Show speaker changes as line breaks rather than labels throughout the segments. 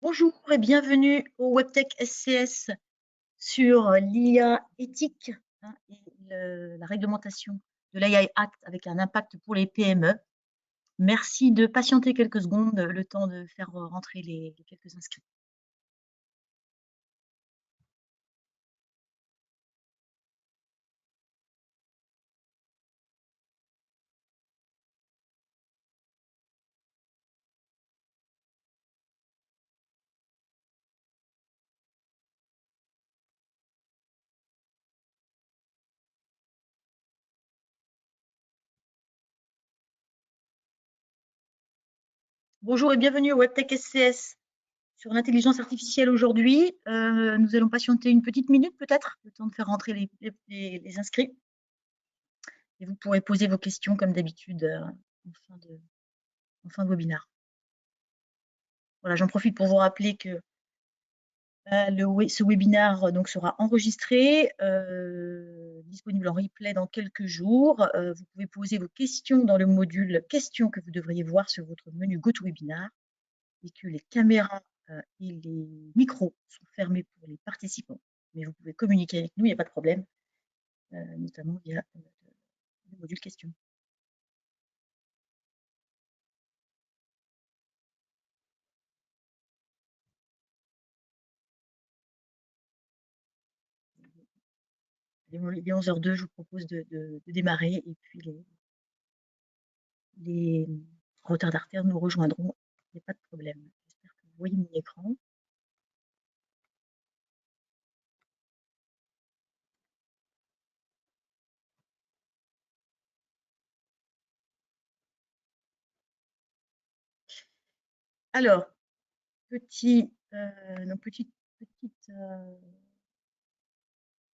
Bonjour et bienvenue au WebTech SCS sur l'IA éthique et la réglementation de l'AI Act avec un impact pour les PME. Merci de patienter quelques secondes, le temps de faire rentrer les quelques inscrits. Bonjour et bienvenue au WebTech SCS sur l'intelligence artificielle aujourd'hui. Nous allons patienter une petite minute peut-être, le temps de faire rentrer les inscrits. Et vous pourrez poser vos questions comme d'habitude en fin de webinaire. Voilà, j'en profite pour vous rappeler que ce webinaire donc, sera enregistré, disponible en replay dans quelques jours. Vous pouvez poser vos questions dans le module questions que vous devriez voir sur votre menu GoToWebinar et que les caméras et les micros sont fermés pour les participants. Mais vous pouvez communiquer avec nous, il n'y a pas de problème, notamment via le module questions. Il est 11h02, je vous propose de démarrer et puis les retardataires nous rejoindront, il n'y a pas de problème. J'espère que vous voyez mon écran. Alors, petite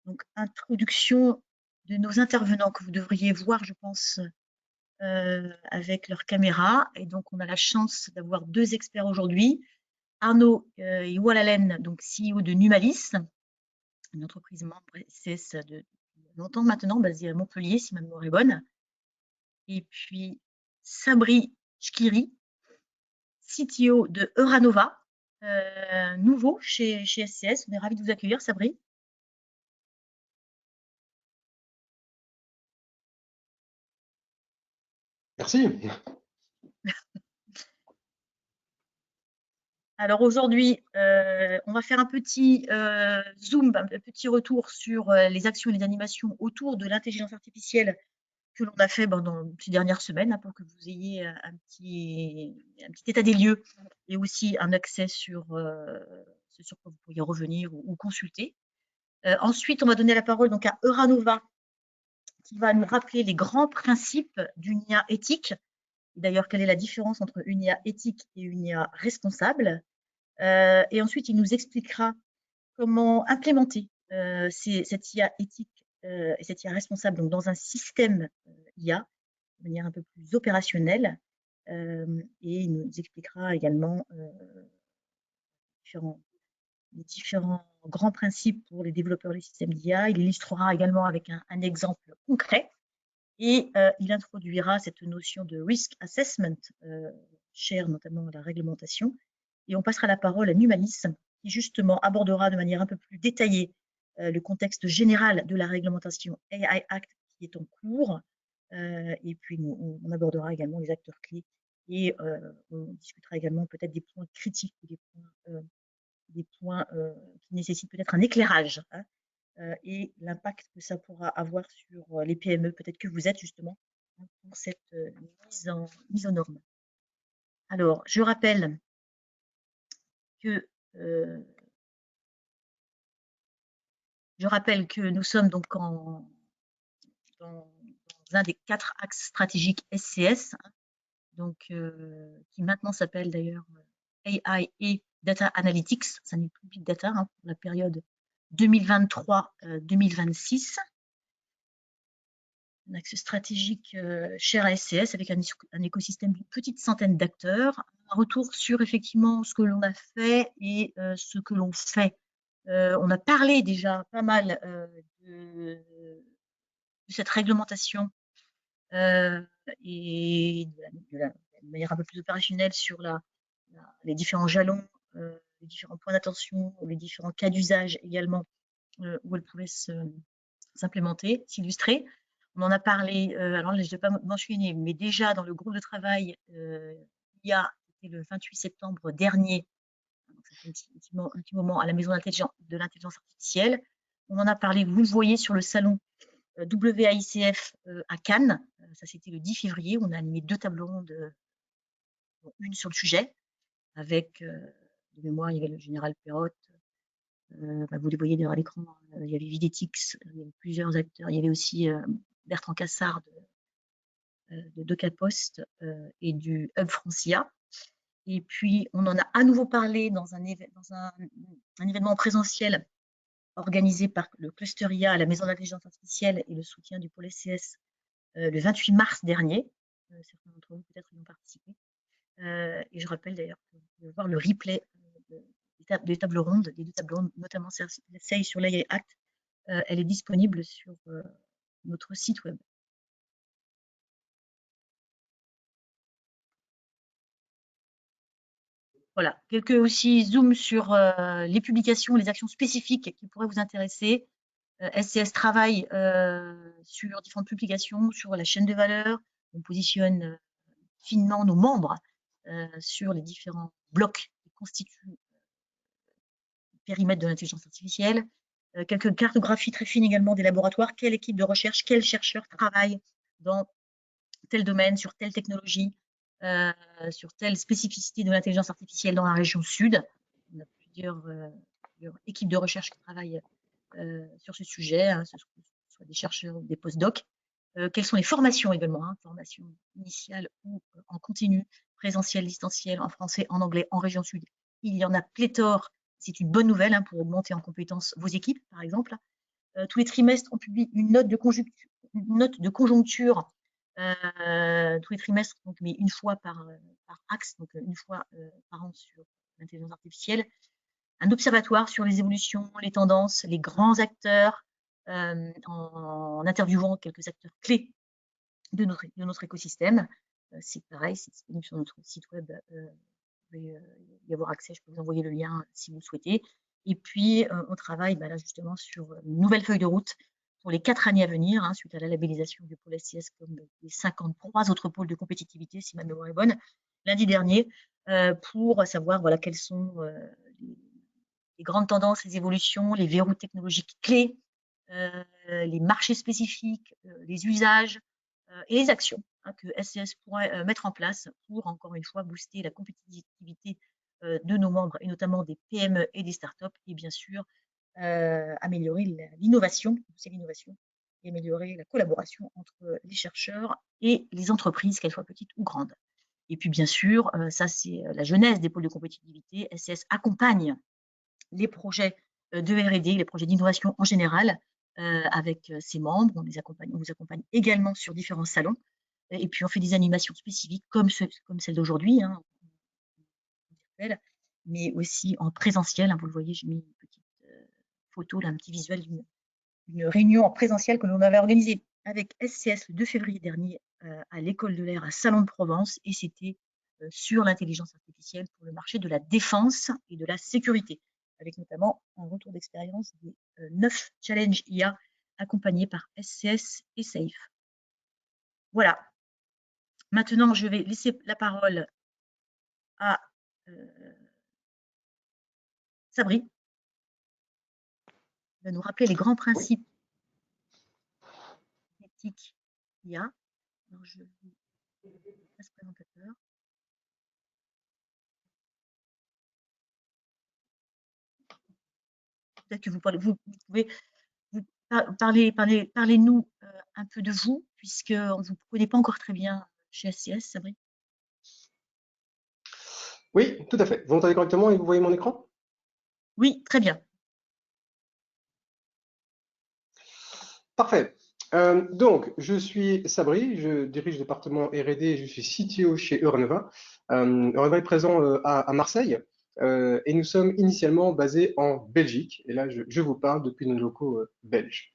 donc introduction de nos intervenants que vous devriez voir, je pense, avec leur caméra. Et donc, on a la chance d'avoir deux experts aujourd'hui. Arnaud Iwalalen, donc CEO de Numalis, une entreprise membre SCS de longtemps maintenant, basée à Montpellier, si ma mémoire est bonne. Et puis, Sabri Chkiri, CTO de Euranova, nouveau chez SCS. On est ravis de vous accueillir, Sabri.
Merci.
Alors aujourd'hui, on va faire un petit zoom, un petit retour sur les actions et les animations autour de l'intelligence artificielle que l'on a fait dans ces dernières semaines, pour que vous ayez un petit état des lieux et aussi un accès sur ce sur quoi vous pourriez revenir ou consulter. Ensuite, on va donner la parole donc à Euranova, qui va nous rappeler les grands principes d'une IA éthique. D'ailleurs, quelle est la différence entre une IA éthique et une IA responsable? Et ensuite, il nous expliquera comment implémenter cette IA éthique et cette IA responsable donc, dans un système IA de manière un peu plus opérationnelle. Et il nous expliquera également les différents grands principes pour les développeurs des systèmes d'IA. Il illustrera également avec un exemple concret. Et il introduira cette notion de risk assessment, chère notamment à la réglementation. Et on passera la parole à Numalis, qui justement abordera de manière un peu plus détaillée le contexte général de la réglementation AI Act qui est en cours. Et puis, on abordera également les acteurs clés et on discutera également peut-être des points critiques ou des points qui nécessitent peut-être un éclairage. Et l'impact que ça pourra avoir sur les PME, peut-être que vous êtes justement pour cette mise en norme. Alors, je rappelle que nous sommes donc dans un des 4 axes stratégiques SCS, donc, qui maintenant s'appelle d'ailleurs AI et Data Analytics, ça n'est plus Big Data, pour la période 2023-2026. Un axe stratégique cher à SCS avec un écosystème d'une petite centaine d'acteurs. Un retour sur effectivement ce que l'on a fait et ce que l'on fait. On a parlé déjà pas mal de cette réglementation et de manière un peu plus opérationnelle sur les différents jalons les différents points d'attention, les différents cas d'usage également où elle pouvait s'implémenter, s'illustrer. On en a parlé, alors là, je ne vais pas mentionner, mais déjà dans le groupe de travail, il y a, c'était le 28 septembre dernier, donc ça fait un petit moment, à la Maison de l'intelligence artificielle. On en a parlé, vous le voyez sur le salon WAICF à Cannes, ça c'était le 10 février, on a animé 2 tables rondes, une sur le sujet, avec, de mémoire, il y avait le général Perrotte, vous les voyez derrière l'écran, il y avait Videtix, il y avait plusieurs acteurs, il y avait aussi Bertrand Cassard de DocaPost et du Hub Francia. Et puis, on en a à nouveau parlé dans un événement présentiel organisé par le Cluster IA à la Maison d'intelligence artificielle et le soutien du pôle SCS le 28 mars dernier. Certains d'entre vous peut-être y ont participé. Et je rappelle d'ailleurs que vous pouvez voir le replay des tables rondes, des 2 tables rondes, notamment celle sur l'AI Act. Elle est disponible sur notre site web. Voilà, quelques aussi zoom sur les publications, les actions spécifiques qui pourraient vous intéresser. SCS travaille sur différentes publications, sur la chaîne de valeur. On positionne finement nos membres sur les différents blocs qui constituent le périmètre de l'intelligence artificielle. Quelques cartographies très fines également des laboratoires. Quelle équipe de recherche, quels chercheurs travaillent dans tel domaine, sur telle technologie, sur telle spécificité de l'intelligence artificielle dans la région sud. On a plusieurs équipes de recherche qui travaillent sur ce sujet, hein, ce soit des chercheurs ou des postdocs. Quelles sont les formations également, hein, formations initiales ou en continu, présentiel, distanciel, en français, en anglais, en région sud. Il y en a pléthore. C'est une bonne nouvelle hein, pour augmenter en compétences vos équipes, par exemple. Tous les trimestres, on publie une note de conjoncture tous les trimestres, donc, mais une fois par axe, donc une fois par an sur l'intelligence artificielle. Un observatoire sur les évolutions, les tendances, les grands acteurs, en interviewant quelques acteurs clés de notre écosystème. C'est pareil, c'est disponible sur notre site web. Vous pouvez y avoir accès, je peux vous envoyer le lien si vous le souhaitez. Et puis, on travaille là, justement sur une nouvelle feuille de route pour les 4 années à venir, hein, suite à la labellisation du pôle SCS comme les 53 autres pôles de compétitivité, si ma mémoire est bonne, lundi dernier, pour savoir voilà, quelles sont les grandes tendances, les évolutions, les verrous technologiques clés, les marchés spécifiques, les usages et les actions hein, que SCS pourrait mettre en place pour, encore une fois, booster la compétitivité de nos membres et notamment des PME et des startups et bien sûr améliorer l'innovation, c'est l'innovation, et améliorer la collaboration entre les chercheurs et les entreprises, qu'elles soient petites ou grandes. Et puis bien sûr, ça c'est la genèse des pôles de compétitivité. SCS accompagne les projets de R&D, les projets d'innovation en général, avec ses membres. On vous accompagne également sur différents salons. Et puis on fait des animations spécifiques comme celle d'aujourd'hui, hein, mais aussi en présentiel. Hein, vous le voyez, j'ai mis une petite photo, là, un petit visuel d'une réunion en présentiel que l'on avait organisée avec SCS le 2 février dernier à l'École de l'Air à Salon de Provence, et c'était sur l'intelligence artificielle pour le marché de la défense et de la sécurité, avec notamment un retour d'expérience des 9 challenges IA accompagnés par SCS et SAFE. Voilà. Maintenant, je vais laisser la parole à Sabri, qui va nous rappeler les grands principes éthiques IA. Alors, je passe présentateur. Peut-être que vous pouvez vous parlez-nous un peu de vous, puisqu'on ne vous connaît pas encore très bien chez SCS, Sabri.
Oui, tout à fait. Vous m'entendez correctement et vous voyez mon écran?
Oui, très bien.
Parfait. Donc, je suis Sabri, je dirige le département R&D et je suis CTO chez Euronova. Euronova est présent à Marseille et nous sommes initialement basés en Belgique. Et là, je vous parle depuis nos locaux belges.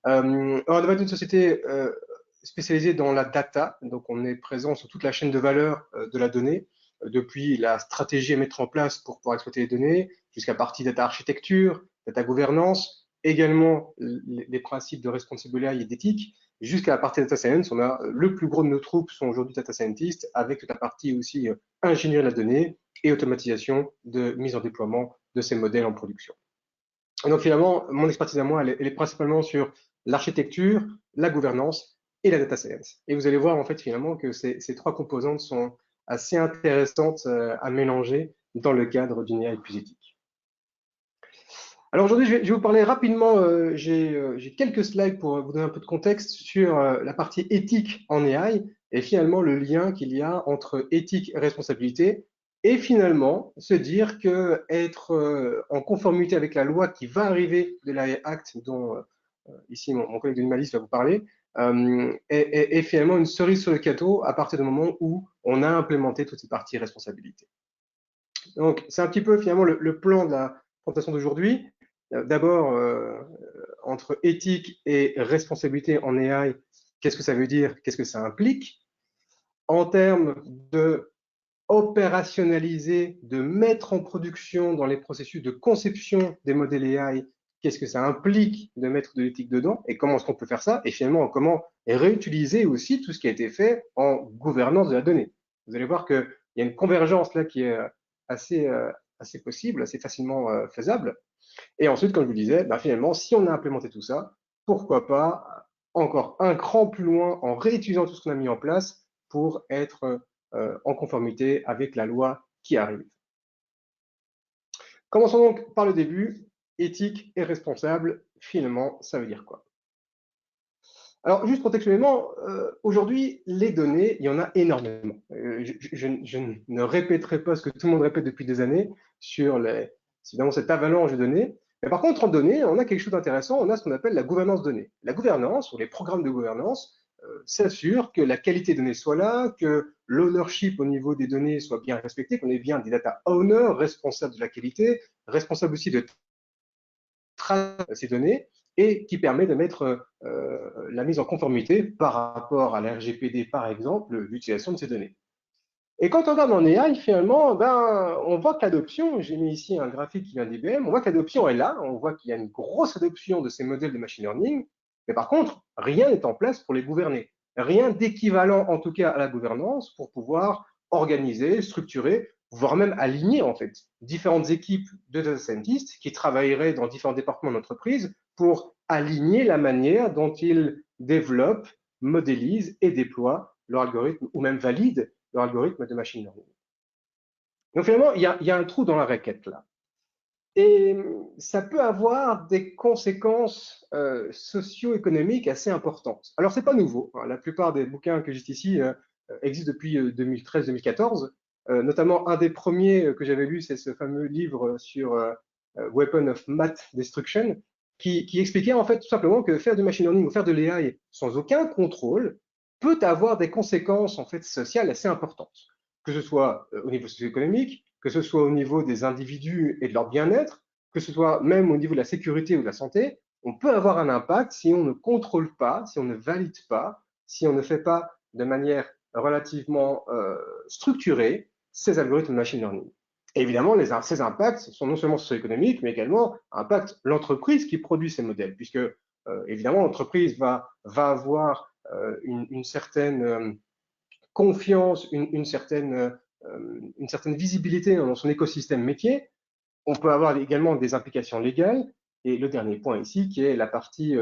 Euronova est une société spécialisée dans la data, donc on est présent sur toute la chaîne de valeur de la donnée, depuis la stratégie à mettre en place pour pouvoir exploiter les données, jusqu'à partie data architecture, data gouvernance, également les principes de responsible AI et d'éthique, jusqu'à la partie data science. On a le plus gros de nos troupes sont aujourd'hui data scientists, avec toute la partie aussi ingénierie de la donnée et automatisation de mise en déploiement de ces modèles en production. Et donc finalement, mon expertise à moi, elle est principalement sur l'architecture, la gouvernance et la data science. Et vous allez voir en fait finalement que ces trois composantes sont assez intéressantes à mélanger dans le cadre d'une AI plus éthique. Alors aujourd'hui, je vais vous parler rapidement, j'ai quelques slides pour vous donner un peu de contexte sur la partie éthique en AI et finalement le lien qu'il y a entre éthique et responsabilité, et finalement se dire que être en conformité avec la loi qui va arriver de l'AI Act, dont ici mon collègue de l'Humalis va vous parler, est finalement une cerise sur le gâteau à partir du moment où on a implémenté toutes ces parties responsabilité. Donc c'est un petit peu finalement le plan de la présentation d'aujourd'hui. D'abord, entre éthique et responsabilité en AI, qu'est-ce que ça veut dire? Qu'est-ce que ça implique? En termes de opérationnaliser, de mettre en production dans les processus de conception des modèles AI, qu'est-ce que ça implique de mettre de l'éthique dedans et comment est-ce qu'on peut faire ça? Et finalement, comment réutiliser aussi tout ce qui a été fait en gouvernance de la donnée. Vous allez voir qu'il y a une convergence là qui est assez possible, assez facilement faisable. Et ensuite, comme je vous le disais, finalement, si on a implémenté tout ça, pourquoi pas encore un cran plus loin en réutilisant tout ce qu'on a mis en place pour être en conformité avec la loi qui arrive. Commençons donc par le début. Éthique et responsable, finalement, ça veut dire quoi? Alors, juste contextuellement, aujourd'hui, les données, il y en a énormément. Je ne répéterai pas ce que tout le monde répète depuis des années sur évidemment cette avalanche de données. Mais par contre, en données, on a quelque chose d'intéressant, on a ce qu'on appelle la gouvernance donnée. La gouvernance, ou les programmes de gouvernance, s'assure que la qualité des données soit là, que l'ownership au niveau des données soit bien respecté, qu'on ait bien des data owners responsables de la qualité, responsables aussi de tracer ces données, et qui permet de mettre la mise en conformité par rapport à la RGPD, par exemple, l'utilisation de ces données. Et quand on regarde en AI, finalement, on voit que l'adoption, j'ai mis ici un graphique qui vient d'IBM, on voit que l'adoption est là, on voit qu'il y a une grosse adoption de ces modèles de machine learning, mais par contre, rien n'est en place pour les gouverner. Rien d'équivalent, en tout cas, à la gouvernance pour pouvoir organiser, structurer, voire même aligner, en fait, différentes équipes de data scientists qui travailleraient dans différents départements de l'entreprise pour aligner la manière dont ils développent, modélisent et déploient leur algorithme, ou même valident leur algorithme de machine learning. Donc finalement, il y a un trou dans la raquette là. Et ça peut avoir des conséquences socio-économiques assez importantes. Alors, c'est pas nouveau. Hein. La plupart des bouquins que j'ai ici existent depuis 2013-2014. Notamment, un des premiers que j'avais lu, c'est ce fameux livre sur Weapon of Math Destruction, qui expliquait en fait tout simplement que faire du machine learning ou faire de l'AI sans aucun contrôle peut avoir des conséquences en fait sociales assez importantes, que ce soit au niveau socio-économique, que ce soit au niveau des individus et de leur bien-être, que ce soit même au niveau de la sécurité ou de la santé. On peut avoir un impact si on ne contrôle pas, si on ne valide pas, si on ne fait pas de manière relativement structurée ces algorithmes de machine learning. Et évidemment, ces impacts sont non seulement socio-économiques, mais également impactent l'entreprise qui produit ces modèles, puisque évidemment l'entreprise va avoir une certaine confiance, une certaine visibilité dans son écosystème métier. On peut avoir également des implications légales. Et le dernier point ici, qui est la partie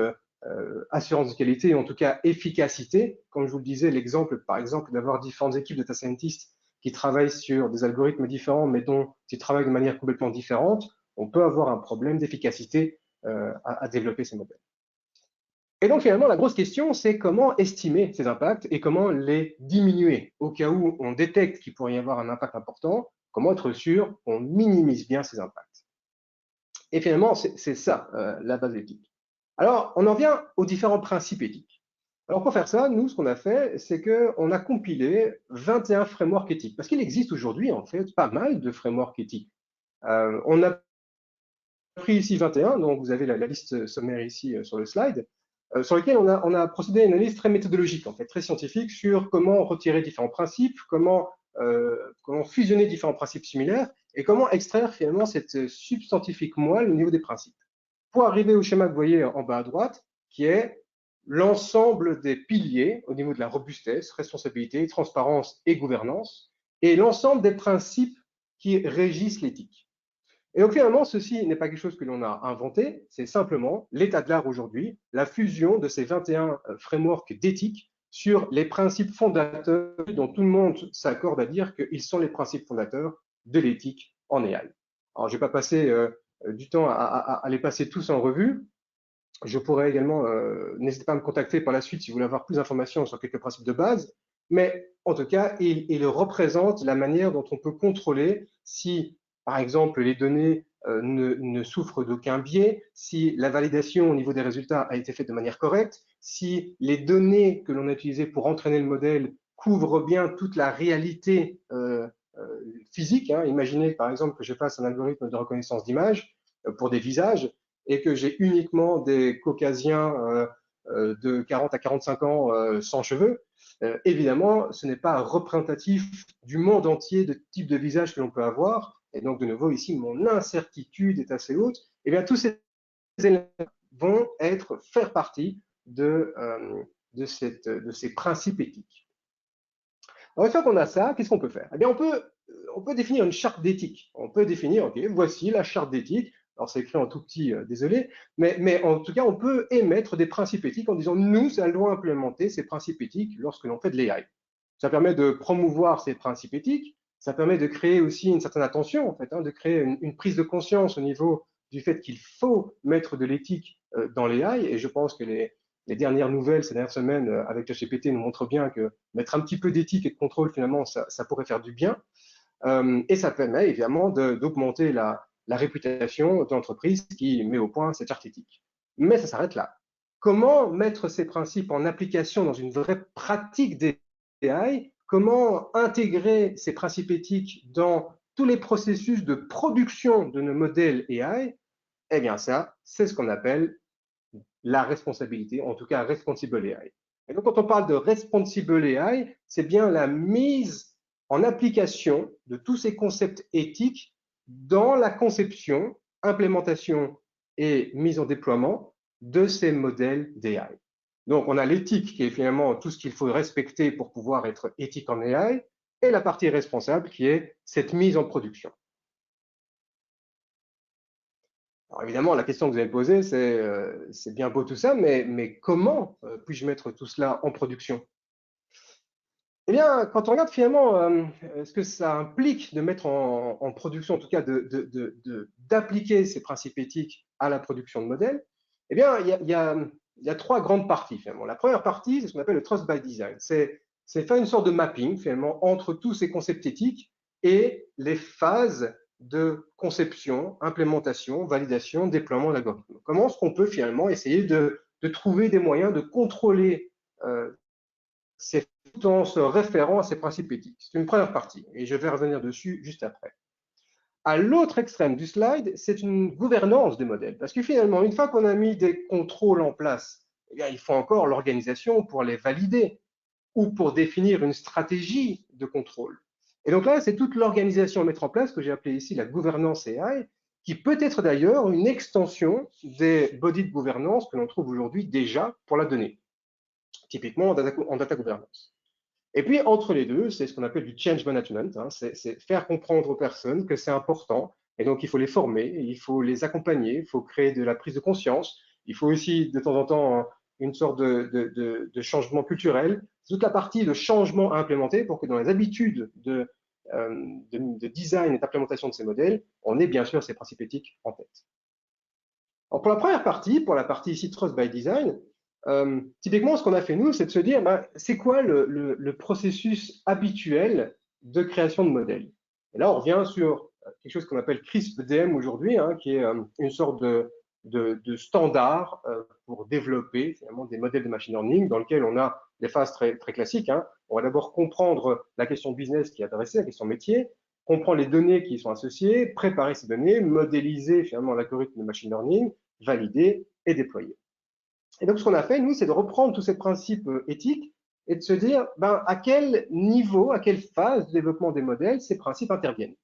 assurance de qualité, en tout cas efficacité. Comme je vous le disais, l'exemple, par exemple, d'avoir différentes équipes de data scientists qui travaillent sur des algorithmes différents, mais dont ils travaillent de manière complètement différente, on peut avoir un problème d'efficacité à développer ces modèles. Et donc finalement, la grosse question, c'est comment estimer ces impacts et comment les diminuer au cas où on détecte qu'il pourrait y avoir un impact important, comment être sûr qu'on minimise bien ces impacts. Et finalement, c'est ça la base éthique. Alors, on en vient aux différents principes éthiques. Alors pour faire ça, nous, ce qu'on a fait, c'est qu'on a compilé 21 frameworks éthiques, parce qu'il existe aujourd'hui, en fait, pas mal de frameworks éthiques. On a pris ici 21, donc vous avez la liste sommaire ici sur le slide, sur lequel on a procédé à une analyse très méthodologique, en fait, très scientifique, sur comment retirer différents principes, comment comment fusionner différents principes similaires et comment extraire finalement cette substantifique moelle au niveau des principes. Pour arriver au schéma que vous voyez en bas à droite, qui est l'ensemble des piliers au niveau de la robustesse, responsabilité, transparence et gouvernance, et l'ensemble des principes qui régissent l'éthique. Et donc finalement, ceci n'est pas quelque chose que l'on a inventé, c'est simplement l'état de l'art aujourd'hui, la fusion de ces 21 frameworks d'éthique sur les principes fondateurs dont tout le monde s'accorde à dire qu'ils sont les principes fondateurs de l'éthique en AI. Alors, je ne vais pas passer du temps à les passer tous en revue. Je pourrais également, n'hésitez pas à me contacter par la suite si vous voulez avoir plus d'informations sur quelques principes de base, mais en tout cas, il représente la manière dont on peut contrôler si, par exemple, les données ne souffrent d'aucun biais, si la validation au niveau des résultats a été faite de manière correcte, si les données que l'on a utilisées pour entraîner le modèle couvrent bien toute la réalité physique. Hein. Imaginez par exemple que je fasse un algorithme de reconnaissance d'image pour des visages et que j'ai uniquement des caucasiens de 40 à 45 ans sans cheveux. Évidemment, ce n'est pas représentatif du monde entier de type de visage que l'on peut avoir. Et donc, de nouveau, ici, mon incertitude est assez haute. Et bien, tous ces éléments vont faire partie de ces principes éthiques. Alors, une fois qu'on a ça, qu'est-ce qu'on peut faire? Eh bien, on peut définir une charte d'éthique. On peut définir, OK, voici la charte d'éthique. Alors, c'est écrit en tout petit, désolé, mais en tout cas, on peut émettre des principes éthiques en disant, nous allons implémenter ces principes éthiques lorsque l'on fait de l'AI. Ça permet de promouvoir ces principes éthiques, ça permet de créer aussi une certaine attention, en fait, hein, de créer une prise de conscience au niveau du fait qu'il faut mettre de l'éthique dans l'AI, et je pense que les dernières nouvelles ces dernières semaines avec ChatGPT nous montrent bien que mettre un petit peu d'éthique et de contrôle, finalement, ça pourrait faire du bien. Et ça permet évidemment d'augmenter la réputation de l'entreprise qui met au point cette charte éthique. Mais ça s'arrête là. Comment mettre ces principes en application dans une vraie pratique d'AI? Comment intégrer ces principes éthiques dans tous les processus de production de nos modèles AI? Eh bien ça, c'est ce qu'on appelle la responsabilité, en tout cas responsible AI. Et donc quand on parle de responsible AI, c'est bien la mise en application de tous ces concepts éthiques dans la conception, implémentation et mise en déploiement de ces modèles d'AI. Donc, on a l'éthique qui est finalement tout ce qu'il faut respecter pour pouvoir être éthique en AI, et la partie responsable qui est cette mise en production. Alors évidemment, la question que vous avez posée, c'est bien beau tout ça, mais comment puis-je mettre tout cela en production? Eh bien, quand on regarde finalement ce que ça implique de mettre en production, en tout cas d'appliquer ces principes éthiques à la production de modèles, eh bien, il y a trois grandes parties finalement. La première partie, c'est ce qu'on appelle le Trust by Design. C'est faire une sorte de mapping finalement entre tous ces concepts éthiques et les phases de conception, implémentation, validation, déploiement de l'algorithme. Comment est-ce qu'on peut finalement essayer de trouver des moyens de contrôler c'est tout en se référant à ces principes éthiques. C'est une première partie, et je vais revenir dessus juste après. À l'autre extrême du slide, c'est une gouvernance des modèles, parce que finalement, une fois qu'on a mis des contrôles en place, eh bien, il faut encore l'organisation pour les valider ou pour définir une stratégie de contrôle. Et donc là, c'est toute l'organisation à mettre en place que j'ai appelée ici la gouvernance AI, qui peut être d'ailleurs une extension des bodies de gouvernance que l'on trouve aujourd'hui déjà pour la donnée, typiquement en data governance. Et puis, entre les deux, c'est ce qu'on appelle du change management, hein, c'est faire comprendre aux personnes que c'est important, et donc il faut les former, il faut les accompagner, il faut créer de la prise de conscience, il faut aussi de temps en temps une sorte de changement culturel, toute la partie de changement à implémenter pour que dans les habitudes de design et d'implémentation de ces modèles, on ait bien sûr ces principes éthiques en tête. Alors pour la première partie, pour la partie ici Trust by Design, typiquement, ce qu'on a fait, nous, c'est de se dire, c'est quoi le processus habituel de création de modèles? Et là, on revient sur quelque chose qu'on appelle CRISP-DM aujourd'hui, hein, qui est une sorte de standard pour développer finalement des modèles de machine learning dans lequel on a des phases très, très classiques. Hein. On va d'abord comprendre la question business qui est adressée, la question métier, comprendre les données qui y sont associées, préparer ces données, modéliser finalement l'algorithme de machine learning, valider et déployer. Et donc, ce qu'on a fait, nous, c'est de reprendre tous ces principes éthiques est de se dire ben, à quel niveau, à quelle phase de développement des modèles ces principes interviennent.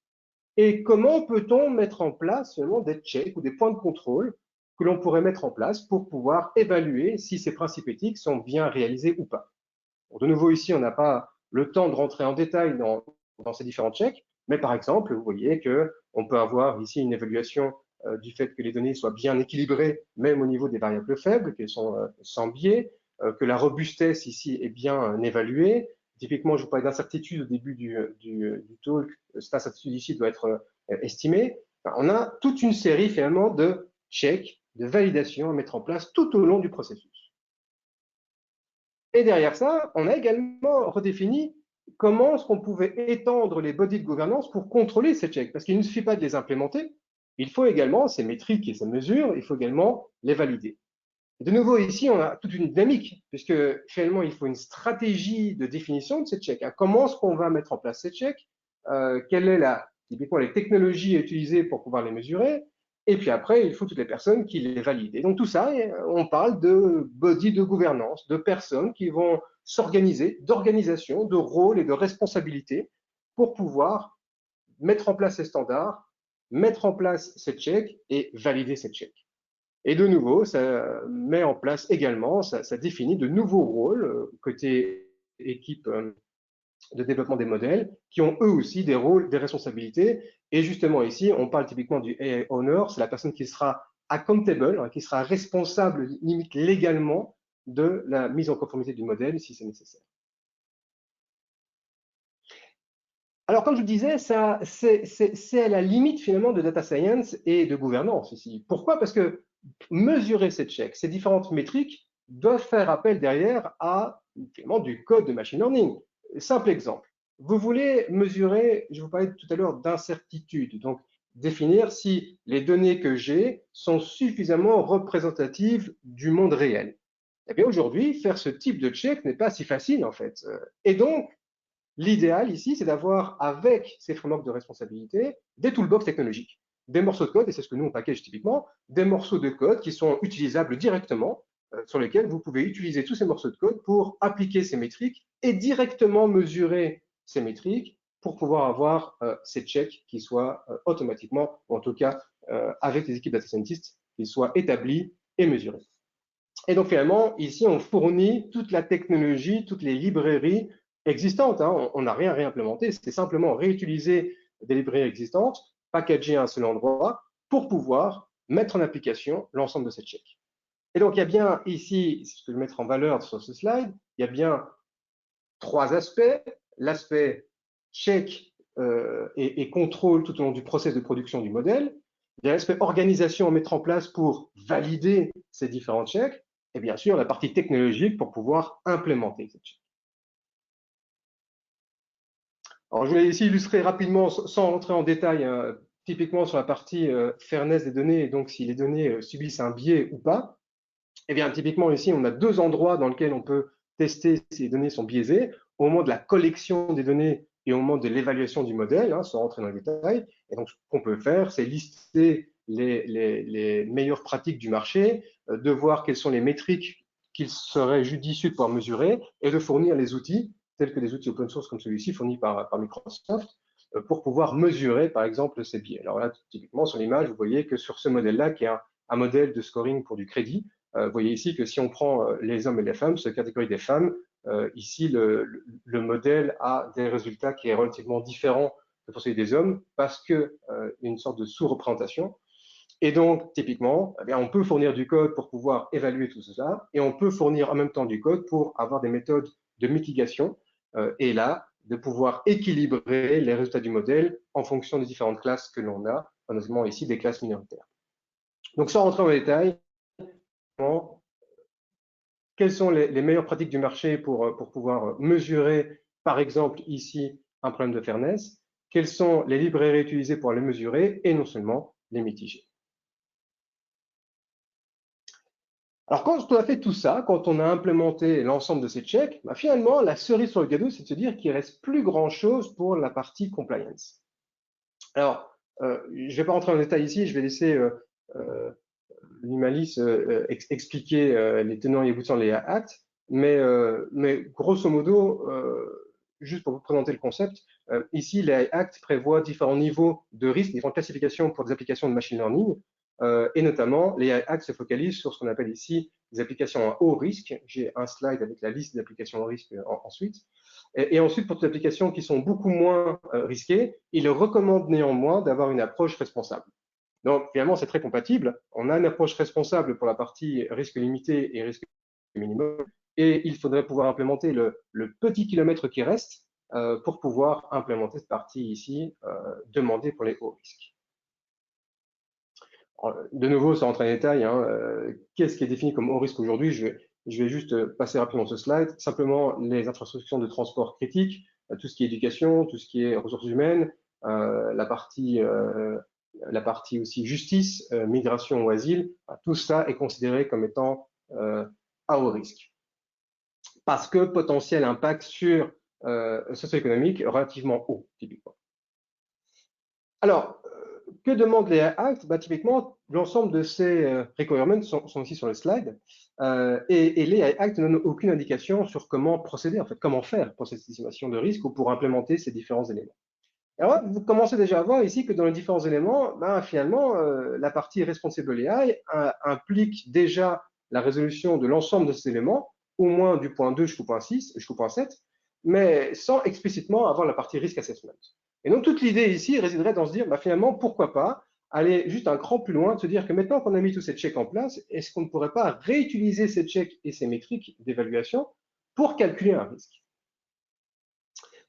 Et comment peut-on mettre en place finalement des checks ou des points de contrôle que l'on pourrait mettre en place pour pouvoir évaluer si ces principes éthiques sont bien réalisés ou pas. Bon, de nouveau, ici, on n'a pas le temps de rentrer en détail dans ces différents checks, mais par exemple, vous voyez qu'on peut avoir ici une évaluation du fait que les données soient bien équilibrées, même au niveau des variables faibles, qu'elles sont sans biais, que la robustesse ici est bien évaluée. Typiquement, je vous parlais d'incertitude au début du talk, cette incertitude ici doit être estimée. Enfin, on a toute une série finalement de checks, de validations à mettre en place tout au long du processus. Et derrière ça, on a également redéfini comment est-ce qu'on pouvait étendre les bodies de gouvernance pour contrôler ces checks. Parce qu'il ne suffit pas de les implémenter, il faut également, ces métriques et ces mesures, il faut également les valider. Et de nouveau, ici, on a toute une dynamique, puisque finalement, il faut une stratégie de définition de ces checks. Comment est-ce qu'on va mettre en place ces checks Quelle est typiquement les technologies à utiliser pour pouvoir les mesurer? Et puis après, il faut toutes les personnes qui les valident. Et donc tout ça, on parle de body de gouvernance, de personnes qui vont s'organiser, d'organisation, de rôle et de responsabilité pour pouvoir mettre en place ces standards, mettre en place ces checks et valider ces checks. Et de nouveau, ça met en place également, ça définit de nouveaux rôles côté équipe de développement des modèles, qui ont eux aussi des rôles, des responsabilités. Et justement ici, on parle typiquement du AI owner, c'est la personne qui sera accountable, hein, qui sera responsable limite légalement de la mise en conformité du modèle si c'est nécessaire. Alors, comme je vous disais, c'est à la limite finalement de data science et de gouvernance ici. Pourquoi? Parce que mesurer ces checks, ces différentes métriques, doivent faire appel derrière à finalement du code de machine learning. Simple exemple. Vous voulez mesurer, je vous parlais tout à l'heure d'incertitude, donc définir si les données que j'ai sont suffisamment représentatives du monde réel. Eh bien, aujourd'hui, faire ce type de check n'est pas si facile en fait. Et donc, l'idéal ici, c'est d'avoir, avec ces frameworks de responsabilité, des toolbox technologiques, des morceaux de code, et c'est ce que nous on package typiquement, des morceaux de code qui sont utilisables directement, sur lesquels vous pouvez utiliser tous ces morceaux de code pour appliquer ces métriques et directement mesurer ces métriques pour pouvoir avoir ces checks qui soient automatiquement, ou en tout cas avec les équipes data scientists, qui soient établis et mesurés. Et donc finalement, ici, on fournit toute la technologie, toutes les librairies existantes. Hein. On n'a rien réimplémenté, c'est simplement réutiliser des librairies existantes, packager à un seul endroit pour pouvoir mettre en application l'ensemble de ces checks. Et donc, il y a bien ici, ce que je vais mettre en valeur sur ce slide, il y a bien trois aspects. L'aspect check et contrôle tout au long du process de production du modèle. Il y a l'aspect organisation à mettre en place pour valider ces différents checks. Et bien sûr, la partie technologique pour pouvoir implémenter ces checks. Alors, je voulais ici illustrer rapidement, sans rentrer en détail, typiquement sur la partie fairness des données, et donc si les données subissent un biais ou pas. Eh bien, typiquement ici, on a deux endroits dans lesquels on peut tester si les données sont biaisées, au moment de la collection des données et au moment de l'évaluation du modèle, hein, sans rentrer dans les détails. Et donc, ce qu'on peut faire, c'est lister les meilleures pratiques du marché, de voir quelles sont les métriques qu'il serait judicieux de pouvoir mesurer et de fournir les outils, tels que des outils open source comme celui-ci fourni par Microsoft, pour pouvoir mesurer, par exemple, ces biais. Alors là, typiquement, sur l'image, vous voyez que sur ce modèle-là, qui est un modèle de scoring pour du crédit, vous voyez ici que si on prend les hommes et les femmes, cette catégorie des femmes, ici, le modèle a des résultats qui est relativement différent que pour celui des hommes parce qu'il y a une sorte de sous-représentation. Et donc, typiquement, eh bien, on peut fournir du code pour pouvoir évaluer tout cela et on peut fournir en même temps du code pour avoir des méthodes de mitigation et là, de pouvoir équilibrer les résultats du modèle en fonction des différentes classes que l'on a, notamment ici des classes minoritaires. Donc, sans rentrer en détail, quelles sont les meilleures pratiques du marché pour pouvoir mesurer, par exemple, ici, un problème de fairness? Quelles sont les librairies utilisées pour les mesurer et non seulement les mitiger? Alors, quand on a fait tout ça, quand on a implémenté l'ensemble de ces checks, bah, finalement, la cerise sur le gâteau, c'est de se dire qu'il ne reste plus grand-chose pour la partie compliance. Alors, je ne vais pas rentrer en détail ici, je vais laisser Limalis expliquer les tenants et aboutissants de l'EA Act. mais grosso modo, juste pour vous présenter le concept, ici, l'AI Act prévoit différents niveaux de risque, différentes classifications pour des applications de machine learning, et notamment, l'AI Act se focalise sur ce qu'on appelle ici des applications à haut risque. J'ai un slide avec la liste d'applications à risque ensuite. Et ensuite, pour des applications qui sont beaucoup moins risquées, il recommande néanmoins d'avoir une approche responsable. Donc, finalement, c'est très compatible. On a une approche responsable pour la partie risque limité et risque minimum, et il faudrait pouvoir implémenter le petit kilomètre qui reste pour pouvoir implémenter cette partie ici demandée pour les hauts risques. De nouveau, sans rentrer en détail, hein, qu'est-ce qui est défini comme haut risque aujourd'hui? Je vais juste passer rapidement ce slide. Simplement, les infrastructures de transport critiques, tout ce qui est éducation, tout ce qui est ressources humaines, la partie aussi justice, migration ou asile, tout ça est considéré comme étant à haut risque. Parce que potentiel impact sur socio-économique relativement haut, typiquement. Alors, que demande les Act? Typiquement, l'ensemble de ces requirements sont ici sur le slide, et les Act ne donnent aucune indication sur comment procéder, en fait, comment faire pour cette estimation de risque ou pour implémenter ces différents éléments. Alors, vous commencez déjà à voir ici que dans les différents éléments, finalement, la partie Responsible AI implique déjà la résolution de l'ensemble de ces éléments, au moins du point 2 jusqu'au point 6, jusqu'au point 7, mais sans explicitement avoir la partie Risk Assessment. Et donc, toute l'idée ici résiderait dans se dire, finalement, pourquoi pas aller juste un cran plus loin, de se dire que maintenant qu'on a mis tous ces checks en place, est-ce qu'on ne pourrait pas réutiliser ces checks et ces métriques d'évaluation pour calculer un risque?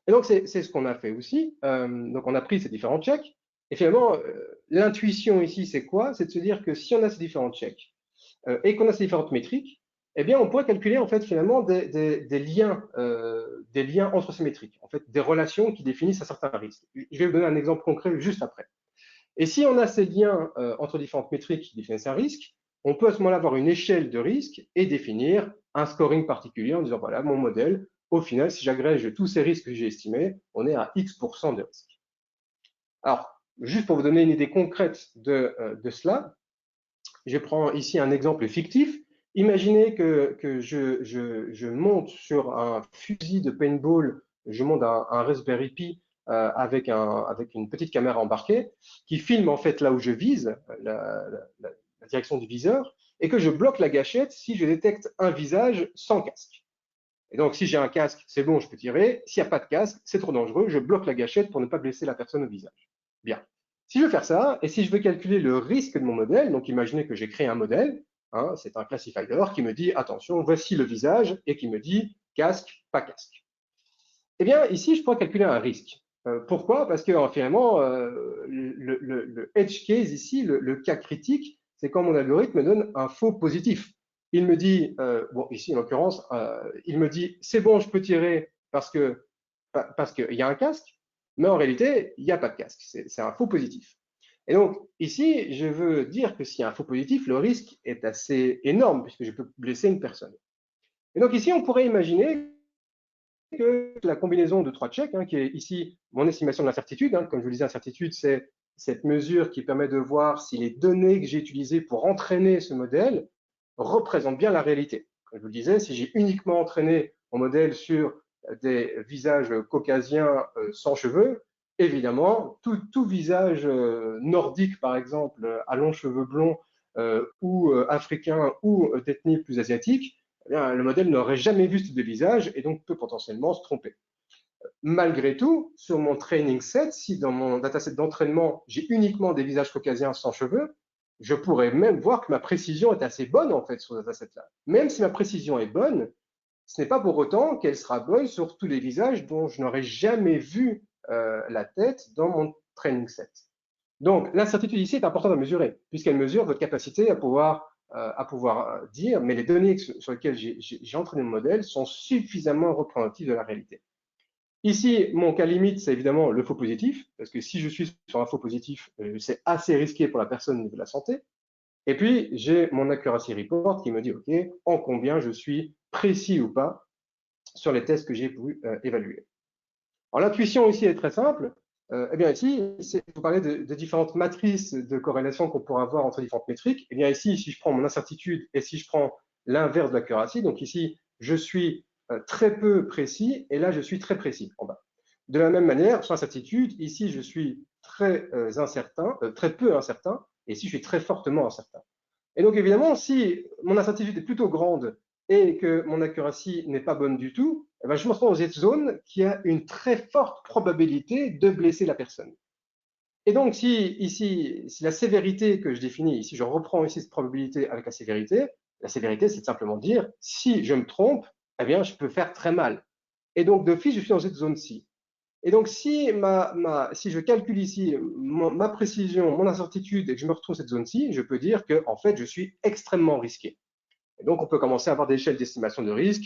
Et donc, c'est ce qu'on a fait aussi. Donc, on a pris ces différents checks. Et finalement, l'intuition ici, c'est quoi? C'est de se dire que si on a ces différents checks et qu'on a ces différentes métriques, eh bien, on pourrait calculer en fait finalement des liens entre ces métriques, en fait, des relations qui définissent un certain risque. Je vais vous donner un exemple concret juste après. Et si on a ces liens entre différentes métriques qui définissent un risque, on peut à ce moment-là avoir une échelle de risque et définir un scoring particulier en disant, voilà, mon modèle, au final, si j'agrège tous ces risques que j'ai estimés, on est à X% de risque. Alors, juste pour vous donner une idée concrète de cela, je prends ici un exemple fictif. Imaginez que je monte sur un fusil de paintball, je monte un Raspberry Pi avec une petite caméra embarquée qui filme en fait là où je vise, la direction du viseur, et que je bloque la gâchette si je détecte un visage sans casque. Et donc, si j'ai un casque, c'est bon, je peux tirer. S'il n'y a pas de casque, c'est trop dangereux, je bloque la gâchette pour ne pas blesser la personne au visage. Bien. Si je veux faire ça, et si je veux calculer le risque de mon modèle, donc imaginez que j'ai créé un modèle, hein, c'est un classifier qui me dit, attention, voici le visage, et qui me dit casque, pas casque. Eh bien, ici, je pourrais calculer un risque. Pourquoi? Parce que finalement, le edge case ici, le cas critique, c'est quand mon algorithme me donne un faux positif. Il me dit, bon, ici en l'occurrence, il me dit, c'est bon, je peux tirer parce qu'il y a un casque, mais en réalité, il n'y a pas de casque. C'est un faux positif. Et donc, ici, je veux dire que s'il y a un faux positif, le risque est assez énorme puisque je peux blesser une personne. Et donc, ici, on pourrait imaginer que la combinaison de trois checks, qui est ici mon estimation de l'incertitude, comme je vous le disais, l'incertitude, c'est cette mesure qui permet de voir si les données que j'ai utilisées pour entraîner ce modèle représentent bien la réalité. Comme je vous le disais, si j'ai uniquement entraîné mon modèle sur des visages caucasiens sans cheveux, évidemment, tout visage nordique, par exemple, à longs cheveux blonds ou africain ou d'ethnie plus asiatique, le modèle n'aurait jamais vu ce visage et donc peut potentiellement se tromper. Malgré tout, sur mon training set, si dans mon dataset d'entraînement, j'ai uniquement des visages caucasiens sans cheveux, je pourrais même voir que ma précision est assez bonne en fait sur ce dataset-là. Même si ma précision est bonne, ce n'est pas pour autant qu'elle sera bonne sur tous les visages dont je n'aurais jamais vu la tête dans mon training set. Donc, l'incertitude ici est importante à mesurer, puisqu'elle mesure votre capacité à pouvoir dire, mais les données sur lesquelles j'ai entraîné mon modèle sont suffisamment représentatives de la réalité. Ici, mon cas limite, c'est évidemment le faux positif, parce que si je suis sur un faux positif, c'est assez risqué pour la personne au niveau de la santé. Et puis, j'ai mon accuracy report qui me dit, OK, en combien je suis précis ou pas sur les tests que j'ai pu évaluer. Alors, l'intuition ici est très simple. Eh bien, ici, vous parlez de différentes matrices de corrélation qu'on pourra avoir entre différentes métriques. Eh bien, ici, si je prends mon incertitude et si je prends l'inverse de l'accuracy, donc ici, je suis très peu précis, et là, je suis très précis en bas. De la même manière, sur l'incertitude, ici, je suis très incertain, très peu incertain, et ici, je suis très fortement incertain. Et donc, évidemment, si mon incertitude est plutôt grande et que mon accuracy n'est pas bonne du tout, eh ben, je me retrouve dans cette zone qui a une très forte probabilité de blesser la personne. Et donc, si la sévérité que je définis, ici, je reprends ici cette probabilité avec la sévérité, c'est de simplement dire, si je me trompe, eh bien, je peux faire très mal. Et donc, d'office, je suis dans cette zone-ci. Et donc, si je calcule ici ma précision, mon incertitude, et que je me retrouve dans cette zone-ci, je peux dire que, en fait, je suis extrêmement risqué. Et donc, on peut commencer à avoir des échelles d'estimation de risque,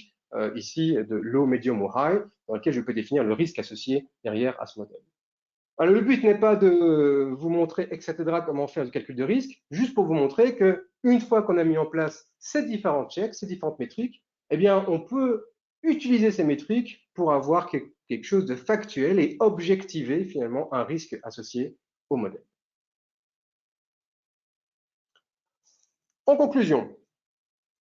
ici, de low, medium ou high, dans lesquelles je peux définir le risque associé derrière à ce modèle. Alors, le but n'est pas de vous montrer, etc., comment faire du calcul de risque, juste pour vous montrer que une fois qu'on a mis en place ces différents checks, ces différentes métriques, eh bien, on peut utiliser ces métriques pour avoir quelque chose de factuel et objectiver finalement un risque associé au modèle. En conclusion,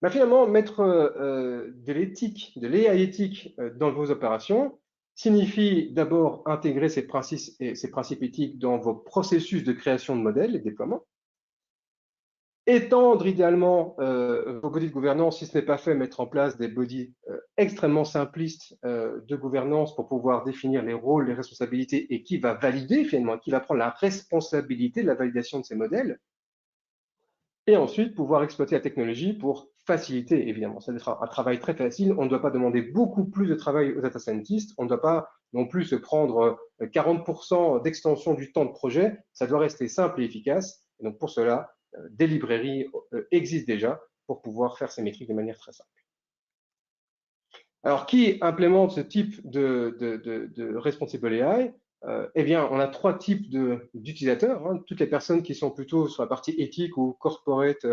finalement, mettre de l'éthique, de l'AI éthique dans vos opérations signifie d'abord intégrer ces principes éthiques dans vos processus de création de modèles et de déploiement. Étendre idéalement vos bodies de gouvernance, si ce n'est pas fait, mettre en place des bodies extrêmement simplistes de gouvernance pour pouvoir définir les rôles, les responsabilités et qui va valider finalement, qui va prendre la responsabilité de la validation de ces modèles. Et ensuite, pouvoir exploiter la technologie pour faciliter, évidemment. Ça doit être un travail très facile. On ne doit pas demander beaucoup plus de travail aux data scientists. On ne doit pas non plus se prendre 40% d'extension du temps de projet. Ça doit rester simple et efficace. Et donc, pour cela, des librairies existent déjà pour pouvoir faire ces métriques de manière très simple. Alors, qui implémente ce type de responsible AI? Eh bien, on a trois types d'utilisateurs. Toutes les personnes qui sont plutôt sur la partie éthique ou corporate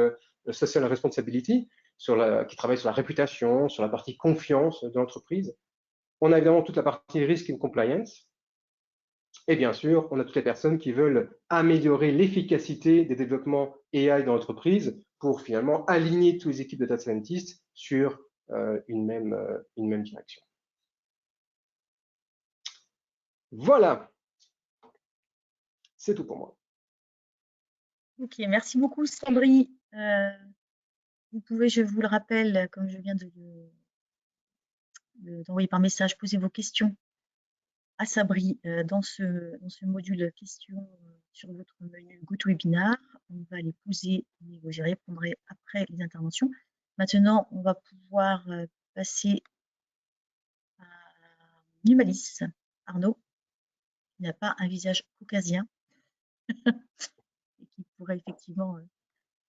social responsibility, qui travaillent sur la réputation, sur la partie confiance de l'entreprise. On a évidemment toute la partie risk and compliance. Et bien sûr, on a toutes les personnes qui veulent améliorer l'efficacité des développements AI dans l'entreprise pour finalement aligner toutes les équipes de data scientists sur une même direction. Voilà, c'est tout pour moi.
Ok, merci beaucoup Sabri. Vous pouvez, je vous le rappelle, comme je viens d'envoyer par message, poser vos questions à Sabri dans ce module questions sur votre menu GoToWebinar. On va les poser et j'y répondrai après les interventions. Maintenant, on va pouvoir passer à Numalis. Arnaud, qui n'a pas un visage caucasien et qui pourrait effectivement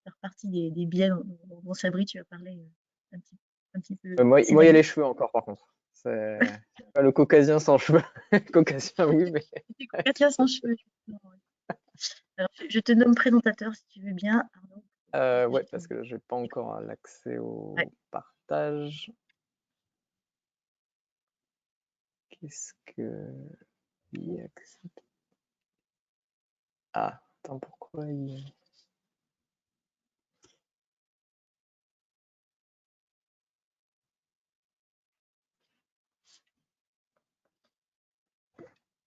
faire partie des biais dont Sabri, tu as parlé un petit peu.
Moi, il y a les cheveux encore, par contre. C'est pas le caucasien sans cheveux. Caucasien, oui, mais.
Caucasien sans cheveux. Alors, je te nomme présentateur si tu veux bien, Arnaud.
Ouais, parce que j'ai pas encore l'accès au partage. Qu'est-ce que il accepte? Ah, attends, pourquoi il.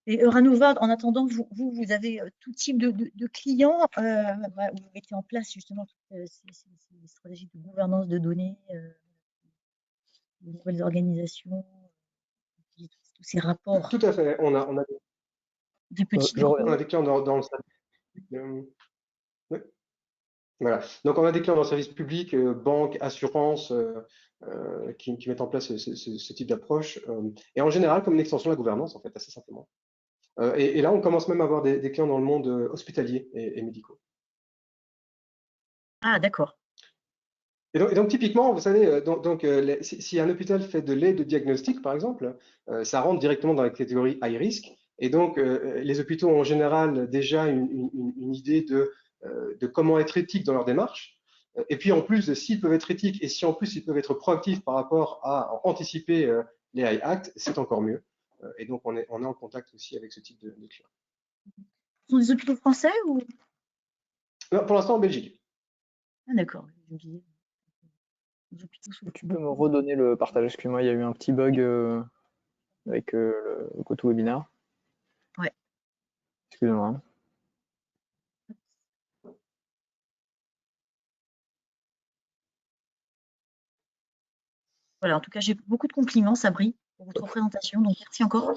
Et Euranova, en attendant, vous avez tout type de clients. Vous mettez en place justement toutes ces stratégies de gouvernance de données, de nouvelles organisations, tous ces rapports
Tout à fait. On a
des petits
on a des clients dans le service. Oui. Voilà. Donc, on a des clients dans le service public, banques, assurances, qui mettent en place ce type d'approche. Et en général, comme une extension de la gouvernance, en fait, assez simplement. Et là, on commence même à avoir des clients dans le monde hospitalier et médicaux.
Ah, d'accord.
Et donc, typiquement, vous savez, si un hôpital fait de l'aide de diagnostic, par exemple, ça rentre directement dans la catégorie high risk. Et donc, les hôpitaux ont en général déjà une idée de comment être éthique dans leur démarche. Et puis, en plus, s'ils peuvent être éthiques et si en plus ils peuvent être proactifs par rapport à anticiper les high acts, c'est encore mieux. Et donc, on est en contact aussi avec ce type de clients.
Ce sont des hôpitaux français ou?
Non, pour l'instant, en Belgique.
Ah, d'accord. les hôpitaux souffrent
Tu peux me
beaucoup.
redonner le partage? Excuse-moi, il y a eu un petit bug avec le GoToWebinar.
Ouais.
Excuse-moi. Hein.
Voilà, en tout cas, j'ai beaucoup de compliments, Sabri, pour votre présentation. Donc, merci encore.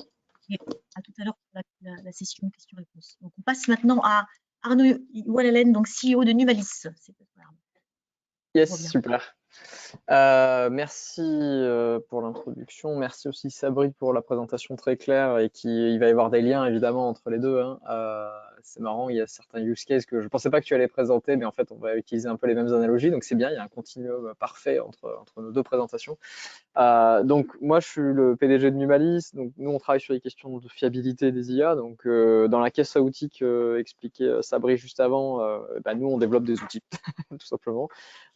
Et à tout à l'heure pour la session questions-réponses. Donc, on passe maintenant à Arnaud Oualalen, donc CEO de Numalis. C'est pas grave.
Yes,
Revient.
super. Merci pour l'introduction. Merci aussi Sabri pour la présentation très claire et il va y avoir des liens évidemment entre les deux. Hein. C'est marrant, il y a certains use cases que je ne pensais pas que tu allais présenter, mais en fait on va utiliser un peu les mêmes analogies, donc c'est bien, il y a un continuum parfait entre nos deux présentations. Donc moi je suis le PDG de Numalis, donc nous on travaille sur les questions de fiabilité des IA, donc dans la caisse à outils qu'expliquait Sabri juste avant, nous on développe des outils tout simplement,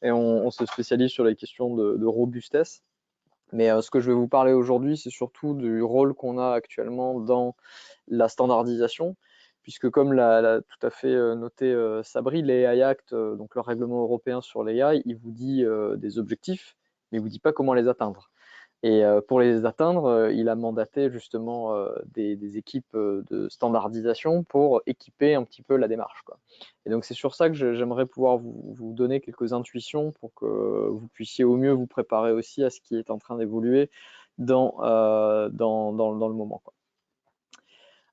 et on se spécialise sur les questions de robustesse. Mais ce que je vais vous parler aujourd'hui, c'est surtout du rôle qu'on a actuellement dans la standardisation, puisque comme l'a tout à fait noté Sabri, l'AI Act, donc le règlement européen sur l'AI, il vous dit des objectifs, mais il ne vous dit pas comment les atteindre. Et pour les atteindre, il a mandaté justement des équipes de standardisation pour équiper un petit peu la démarche, quoi. Et donc c'est sur ça que j'aimerais pouvoir vous donner quelques intuitions pour que vous puissiez au mieux vous préparer aussi à ce qui est en train d'évoluer dans le moment, quoi.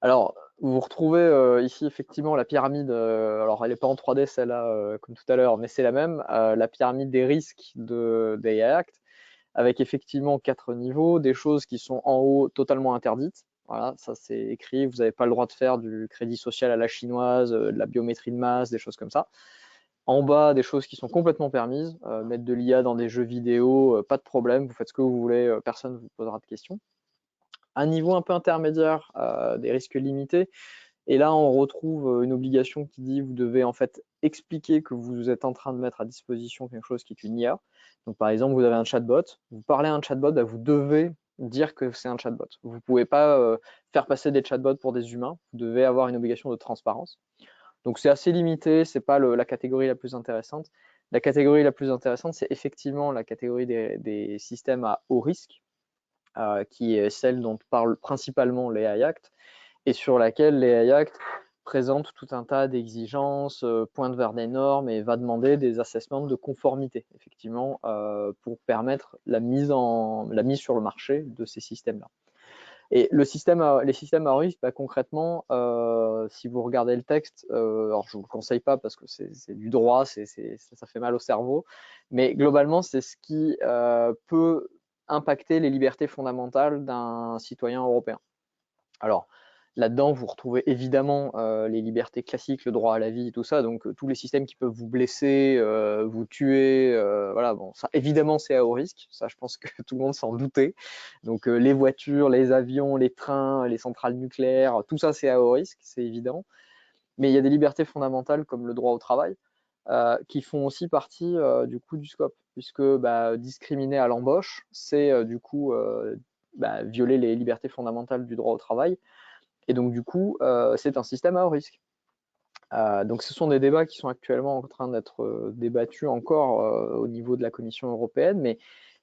Alors, vous retrouvez ici effectivement la pyramide, alors elle n'est pas en 3D celle-là comme tout à l'heure, mais c'est la même, la pyramide des risques d'AI Act, avec effectivement 4 niveaux, des choses qui sont en haut totalement interdites. Voilà, ça c'est écrit, vous n'avez pas le droit de faire du crédit social à la chinoise, de la biométrie de masse, des choses comme ça. En bas, des choses qui sont complètement permises, mettre de l'IA dans des jeux vidéo, pas de problème, vous faites ce que vous voulez, personne ne vous posera de questions. Un niveau un peu intermédiaire, des risques limités, et là, on retrouve une obligation qui dit vous devez en fait expliquer que vous êtes en train de mettre à disposition quelque chose qui est une IA. Donc, par exemple, vous avez un chatbot, vous parlez à un chatbot, vous devez dire que c'est un chatbot. Vous ne pouvez pas faire passer des chatbots pour des humains. Vous devez avoir une obligation de transparence. Donc, c'est assez limité, ce n'est pas la catégorie la plus intéressante. La catégorie la plus intéressante, c'est effectivement la catégorie des systèmes à haut risque, qui est celle dont parle principalement les AI Act, et sur laquelle l'AI Act présente tout un tas d'exigences, pointe vers des normes et va demander des assessments de conformité, effectivement, pour permettre la mise sur le marché de ces systèmes-là. Et les systèmes à risque, concrètement, si vous regardez le texte, alors je ne vous le conseille pas parce que c'est du droit, ça fait mal au cerveau, mais globalement, c'est ce qui peut impacter les libertés fondamentales d'un citoyen européen. Alors, là-dedans, vous retrouvez évidemment les libertés classiques, le droit à la vie et tout ça, donc tous les systèmes qui peuvent vous blesser, vous tuer, voilà, bon, ça évidemment c'est à haut risque, ça je pense que tout le monde s'en doutait. Donc les voitures, les avions, les trains, les centrales nucléaires, tout ça c'est à haut risque, c'est évident. Mais il y a des libertés fondamentales comme le droit au travail qui font aussi partie du coup du scope, puisque discriminer à l'embauche, c'est du coup violer les libertés fondamentales du droit au travail. Et donc, du coup, c'est un système à haut risque. Donc, ce sont des débats qui sont actuellement en train d'être débattus encore au niveau de la Commission européenne, mais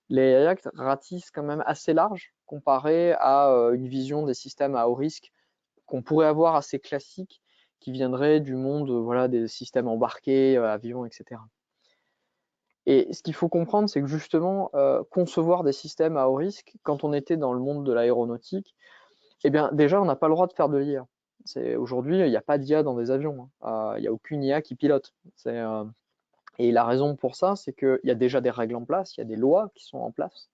les AI Act ratissent quand même assez large comparé à une vision des systèmes à haut risque qu'on pourrait avoir assez classique, qui viendrait du monde voilà, des systèmes embarqués, avions, etc. Et ce qu'il faut comprendre, c'est que justement, concevoir des systèmes à haut risque, quand on était dans le monde de l'aéronautique, eh bien, déjà, on n'a pas le droit de faire de l'IA. Aujourd'hui, il n'y a pas d'IA dans des avions. Hein. Il n'y a aucune IA qui pilote. Et la raison pour ça, c'est qu'il y a déjà des règles en place, il y a des lois qui sont en place,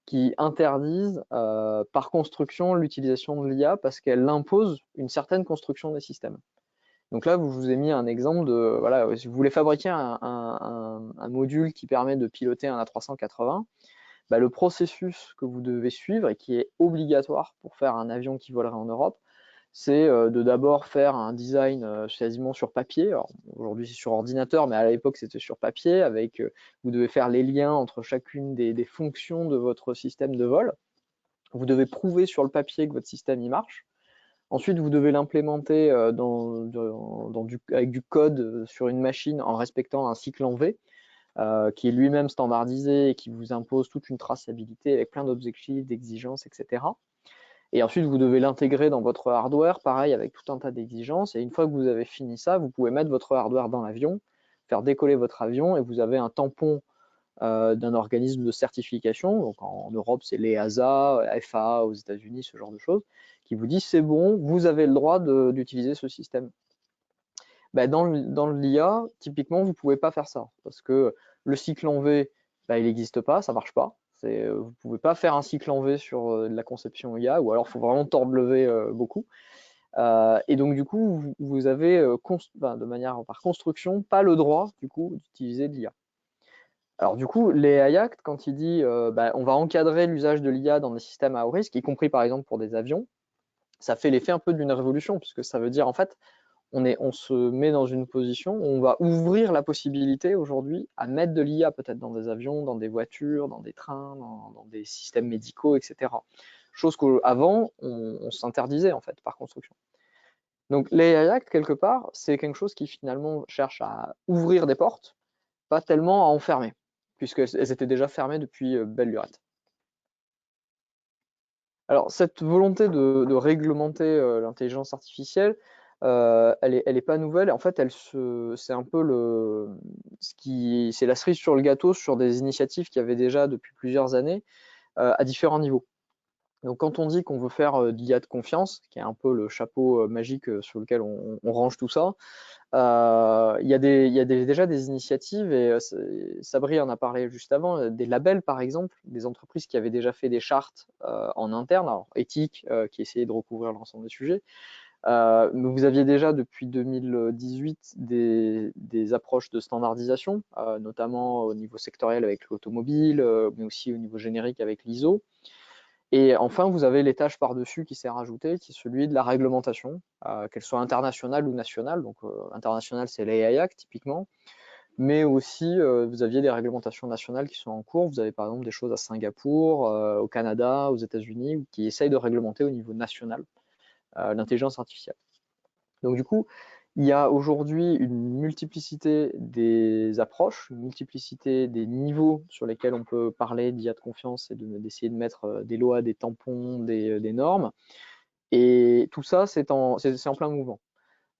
qui interdisent par construction l'utilisation de l'IA parce qu'elle impose une certaine construction des systèmes. Donc là, je vous ai mis un exemple de, voilà, si vous voulez fabriquer un module qui permet de piloter un A380, le processus que vous devez suivre et qui est obligatoire pour faire un avion qui volerait en Europe, c'est de d'abord faire un design quasiment sur papier. Aujourd'hui c'est sur ordinateur, mais à l'époque c'était sur papier, avec vous devez faire les liens entre chacune des fonctions de votre système de vol. Vous devez prouver sur le papier que votre système y marche. Ensuite, vous devez l'implémenter avec du code sur une machine en respectant un cycle en V. qui est lui-même standardisé et qui vous impose toute une traçabilité avec plein d'objectifs, d'exigences, etc. Et ensuite, vous devez l'intégrer dans votre hardware, pareil, avec tout un tas d'exigences. Et une fois que vous avez fini ça, vous pouvez mettre votre hardware dans l'avion, faire décoller votre avion, et vous avez un tampon d'un organisme de certification. Donc en Europe, c'est l'EASA, FAA aux États-Unis, ce genre de choses, qui vous dit c'est bon, vous avez le droit d'utiliser ce système. Bah, dans l'IA, typiquement, vous ne pouvez pas faire ça parce que le cycle en V, bah, il n'existe pas, ça ne marche pas. Vous ne pouvez pas faire un cycle en V sur de la conception IA, ou alors il faut vraiment tordre le V beaucoup. Et donc du coup, vous avez de manière par construction pas le droit du coup d'utiliser de l'IA. Alors du coup, les AI Act, quand il dit bah, on va encadrer l'usage de l'IA dans des systèmes à haut risque, y compris par exemple pour des avions, ça fait l'effet un peu d'une révolution, puisque ça veut dire en fait on se met dans une position où on va ouvrir la possibilité aujourd'hui à mettre de l'IA peut-être dans des avions, dans des voitures, dans des trains, dans des systèmes médicaux, etc. Chose qu'avant, on s'interdisait en fait par construction. Donc les AI Act, quelque part, c'est quelque chose qui finalement cherche à ouvrir des portes, pas tellement à enfermer, puisqu'elles étaient déjà fermées depuis belle lurette. Alors cette volonté de réglementer l'intelligence artificielle, elle est pas nouvelle. En fait, c'est un peu c'est la cerise sur le gâteau sur des initiatives qu'il y avait déjà depuis plusieurs années à différents niveaux. Donc quand on dit qu'on veut faire de l'IA de confiance, qui est un peu le chapeau magique sur lequel on range tout ça, il y a déjà des initiatives, et Sabri en a parlé juste avant, des labels par exemple, des entreprises qui avaient déjà fait des chartes en interne, alors éthiques, qui essayaient de recouvrir l'ensemble des sujets. Mais vous aviez déjà depuis 2018 des approches de standardisation, notamment au niveau sectoriel avec l'automobile, mais aussi au niveau générique avec l'ISO. Et enfin, vous avez l'étage par-dessus qui s'est rajouté, qui est celui de la réglementation, qu'elle soit internationale ou nationale. Donc, internationale, c'est l'AI Act, typiquement. Mais aussi, vous aviez des réglementations nationales qui sont en cours. Vous avez par exemple des choses à Singapour, au Canada, aux États-Unis, qui essayent de réglementer au niveau national l'intelligence artificielle. Donc, du coup, il y a aujourd'hui une multiplicité des approches, une multiplicité des niveaux sur lesquels on peut parler d'IA de confiance et d'essayer de mettre des lois, des tampons, des normes. Et tout ça, c'est en plein mouvement.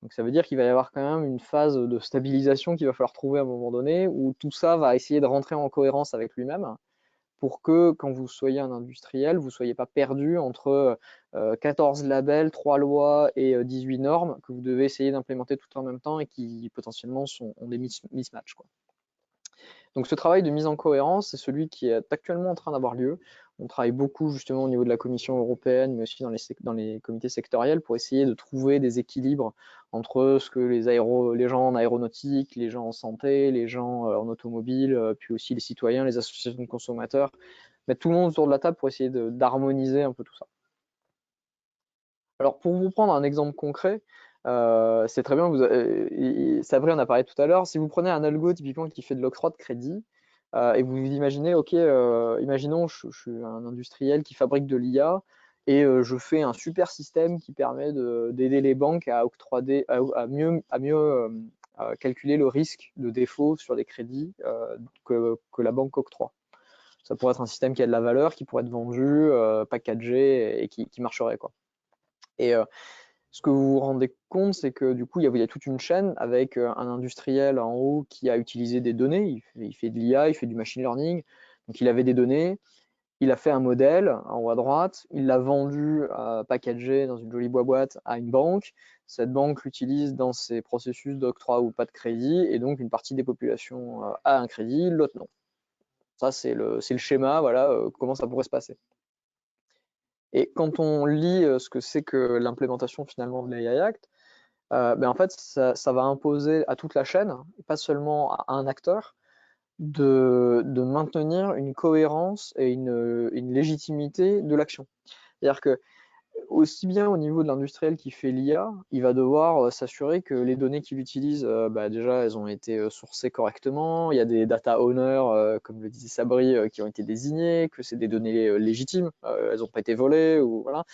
Donc ça veut dire qu'il va y avoir quand même une phase de stabilisation qu'il va falloir trouver à un moment donné, où tout ça va essayer de rentrer en cohérence avec lui-même, pour que quand vous soyez un industriel, vous ne soyez pas perdu entre 14 labels, 3 lois et 18 normes que vous devez essayer d'implémenter tout en même temps et qui potentiellement ont des mismatchs, quoi. Donc ce travail de mise en cohérence, c'est celui qui est actuellement en train d'avoir lieu. On travaille beaucoup justement au niveau de la Commission européenne, mais aussi dans les comités sectoriels, pour essayer de trouver des équilibres entre ce que les gens en aéronautique, les gens en santé, les gens en automobile, puis aussi les citoyens, les associations de consommateurs, mettre tout le monde autour de la table pour essayer d'harmoniser un peu tout ça. Alors pour vous prendre un exemple concret, c'est très bien, Sabri en a parlé tout à l'heure, si vous prenez un algo typiquement qui fait de l'octroi de crédit, et vous vous imaginez, ok, imaginons je suis un industriel qui fabrique de l'IA, et je fais un super système qui permet d'aider les banques à octroyer, à mieux calculer le risque de défaut sur les crédits que la banque octroie. Ça pourrait être un système qui a de la valeur, qui pourrait être vendu, packagé, et qui marcherait, quoi. Et ce que vous vous rendez compte, c'est que du coup, il y a toute une chaîne avec un industriel en haut qui a utilisé des données. Il fait de l'IA, il fait du machine learning. Donc, il avait des données, il a fait un modèle en haut à droite, il l'a vendu packagé dans une jolie boîte à une banque. Cette banque l'utilise dans ses processus d'octroi ou pas de crédit, et donc une partie des populations a un crédit, l'autre non. Ça, c'est le schéma, voilà, comment ça pourrait se passer. Et quand on lit ce que c'est que l'implémentation finalement de l'AI Act, ben en fait, ça va imposer à toute la chaîne, et pas seulement à un acteur, de maintenir une cohérence et une légitimité de l'action. C'est-à-dire que aussi bien au niveau de l'industriel qui fait l'IA, il va devoir s'assurer que les données qu'il utilise, bah déjà, elles ont été sourcées correctement. Il y a des data owners, comme le disait Sabri, qui ont été désignés, que c'est des données légitimes, elles n'ont pas été volées, ou voilà.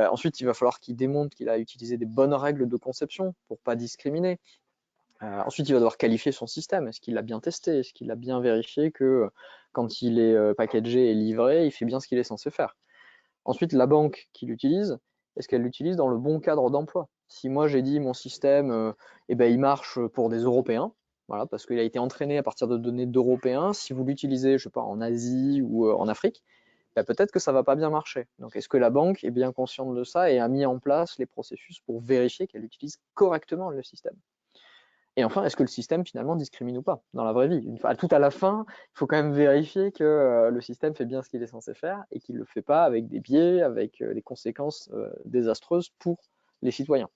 Ensuite, il va falloir qu'il démontre qu'il a utilisé des bonnes règles de conception pour pas discriminer. Ensuite, il va devoir qualifier son système. Est-ce qu'il l'a bien testé? Est-ce qu'il a bien vérifié que quand il est packagé et livré, il fait bien ce qu'il est censé faire? Ensuite, la banque qui l'utilise, est-ce qu'elle l'utilise dans le bon cadre d'emploi? Si moi j'ai dit mon système, eh ben, il marche pour des Européens, voilà, parce qu'il a été entraîné à partir de données d'Européens, si vous l'utilisez, je sais pas, en Asie ou en Afrique, ben, peut-être que ça va pas bien marcher. Donc, est-ce que la banque est bien consciente de ça et a mis en place les processus pour vérifier qu'elle utilise correctement le système? Et enfin, est-ce que le système finalement discrimine ou pas dans la vraie vie? Tout à la fin, il faut quand même vérifier que le système fait bien ce qu'il est censé faire et qu'il ne le fait pas avec des biais, avec des conséquences désastreuses pour les citoyens.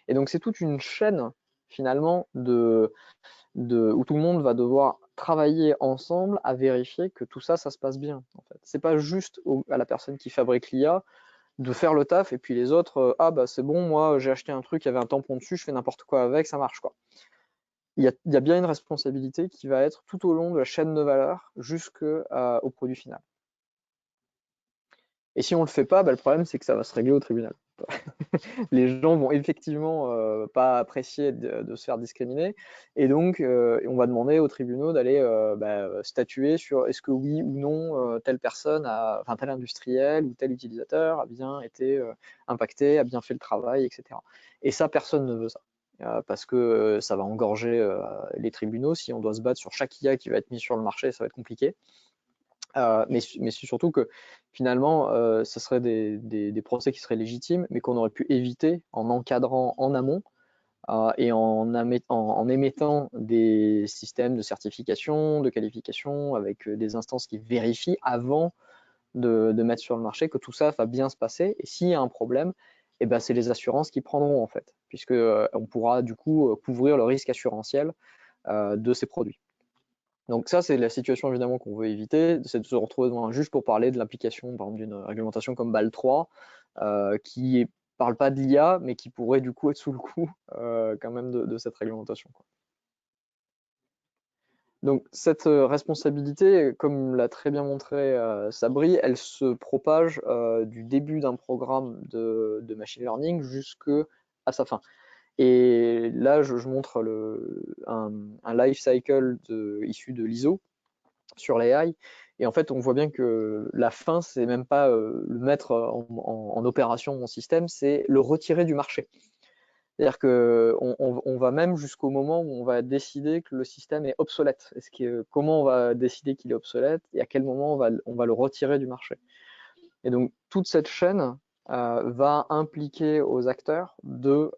Et donc c'est toute une chaîne finalement où tout le monde va devoir travailler ensemble à vérifier que tout ça, ça se passe bien. En fait. C'est pas juste à la personne qui fabrique l'IA de faire le taf et puis les autres, ah bah c'est bon, moi j'ai acheté un truc, il y avait un tampon dessus, je fais n'importe quoi avec, ça marche quoi. Il y a bien une responsabilité qui va être tout au long de la chaîne de valeur jusqu'au produit final. Et si on ne le fait pas, bah, le problème c'est que ça va se régler au tribunal. Les gens vont effectivement pas apprécier de se faire discriminer et donc on va demander aux tribunaux d'aller statuer sur est-ce que oui ou non telle personne, enfin tel industriel ou tel utilisateur a bien été impacté, a bien fait le travail, etc. Et ça, personne ne veut ça. Parce que ça va engorger les tribunaux. Si on doit se battre sur chaque IA qui va être mise sur le marché, ça va être compliqué. Mais c'est surtout que finalement, ce serait des procès qui seraient légitimes, mais qu'on aurait pu éviter en encadrant en amont et en émettant des systèmes de certification, de qualification, avec des instances qui vérifient avant de mettre sur le marché que tout ça va bien se passer. Et s'il y a un problème, eh ben, c'est les assurances qui prendront en fait, puisque on pourra du coup couvrir le risque assurantiel de ces produits. Donc ça, c'est la situation évidemment qu'on veut éviter, c'est de se retrouver devant un juge pour parler de l'application, par exemple, d'une réglementation comme BAL 3, qui parle pas de l'IA, mais qui pourrait du coup être sous le coup quand même de cette réglementation, quoi. Donc cette responsabilité, comme l'a très bien montré Sabri, elle se propage du début d'un programme de machine learning jusqu'à sa fin. Et là, je montre un life cycle issu de l'ISO sur l'AI. Et en fait, on voit bien que la fin, c'est même pas le mettre en opération mon système, c'est le retirer du marché. C'est-à-dire qu'on va même jusqu'au moment où on va décider que le système est obsolète. Comment on va décider qu'il est obsolète et à quel moment on va le retirer du marché. Et donc, toute cette chaîne va impliquer aux acteurs de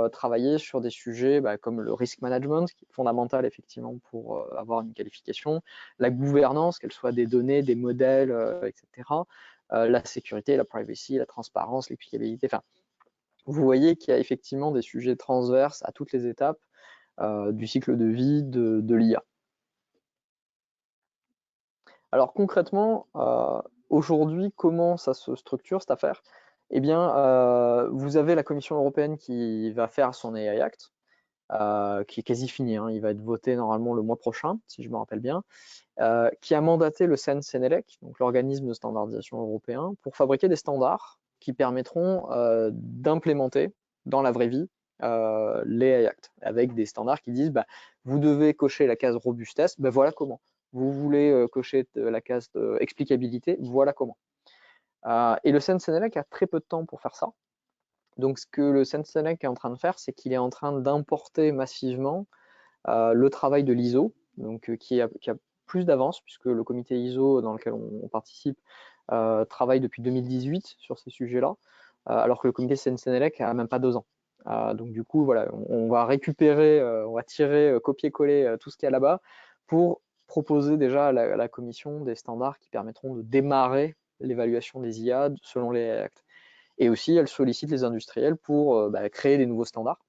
travailler sur des sujets comme le risk management, qui est fondamental effectivement pour avoir une qualification, la gouvernance, qu'elle soit des données, des modèles, etc., la sécurité, la privacy, la transparence, l'explicabilité. Enfin, vous voyez qu'il y a effectivement des sujets transverses à toutes les étapes du cycle de vie de l'IA. Alors concrètement, aujourd'hui, comment ça se structure cette affaire? Eh bien, vous avez la Commission européenne qui va faire son AI Act, qui est quasi fini, hein, il va être voté normalement le mois prochain, si je me rappelle bien, qui a mandaté le CNELEC, donc l'organisme de standardisation européen, pour fabriquer des standards qui permettront d'implémenter dans la vraie vie les AI Act, avec des standards qui disent vous devez cocher la case robustesse, voilà comment. Vous voulez cocher la case explicabilité, voilà comment. Et le CNELEC a très peu de temps pour faire ça. Donc ce que le CNELEC est en train de faire, c'est qu'il est en train d'importer massivement le travail de l'ISO, donc qui a plus d'avance, puisque le comité ISO dans lequel on participe travaille depuis 2018 sur ces sujets-là, alors que le comité CNELEC a même pas 2 ans. Donc du coup, voilà, on va récupérer, on va tirer, copier-coller tout ce qu'il y a là-bas pour proposer déjà à la commission des standards qui permettront de démarrer l'évaluation des IA selon les actes. Et aussi, elle sollicite les industriels pour créer des nouveaux standards.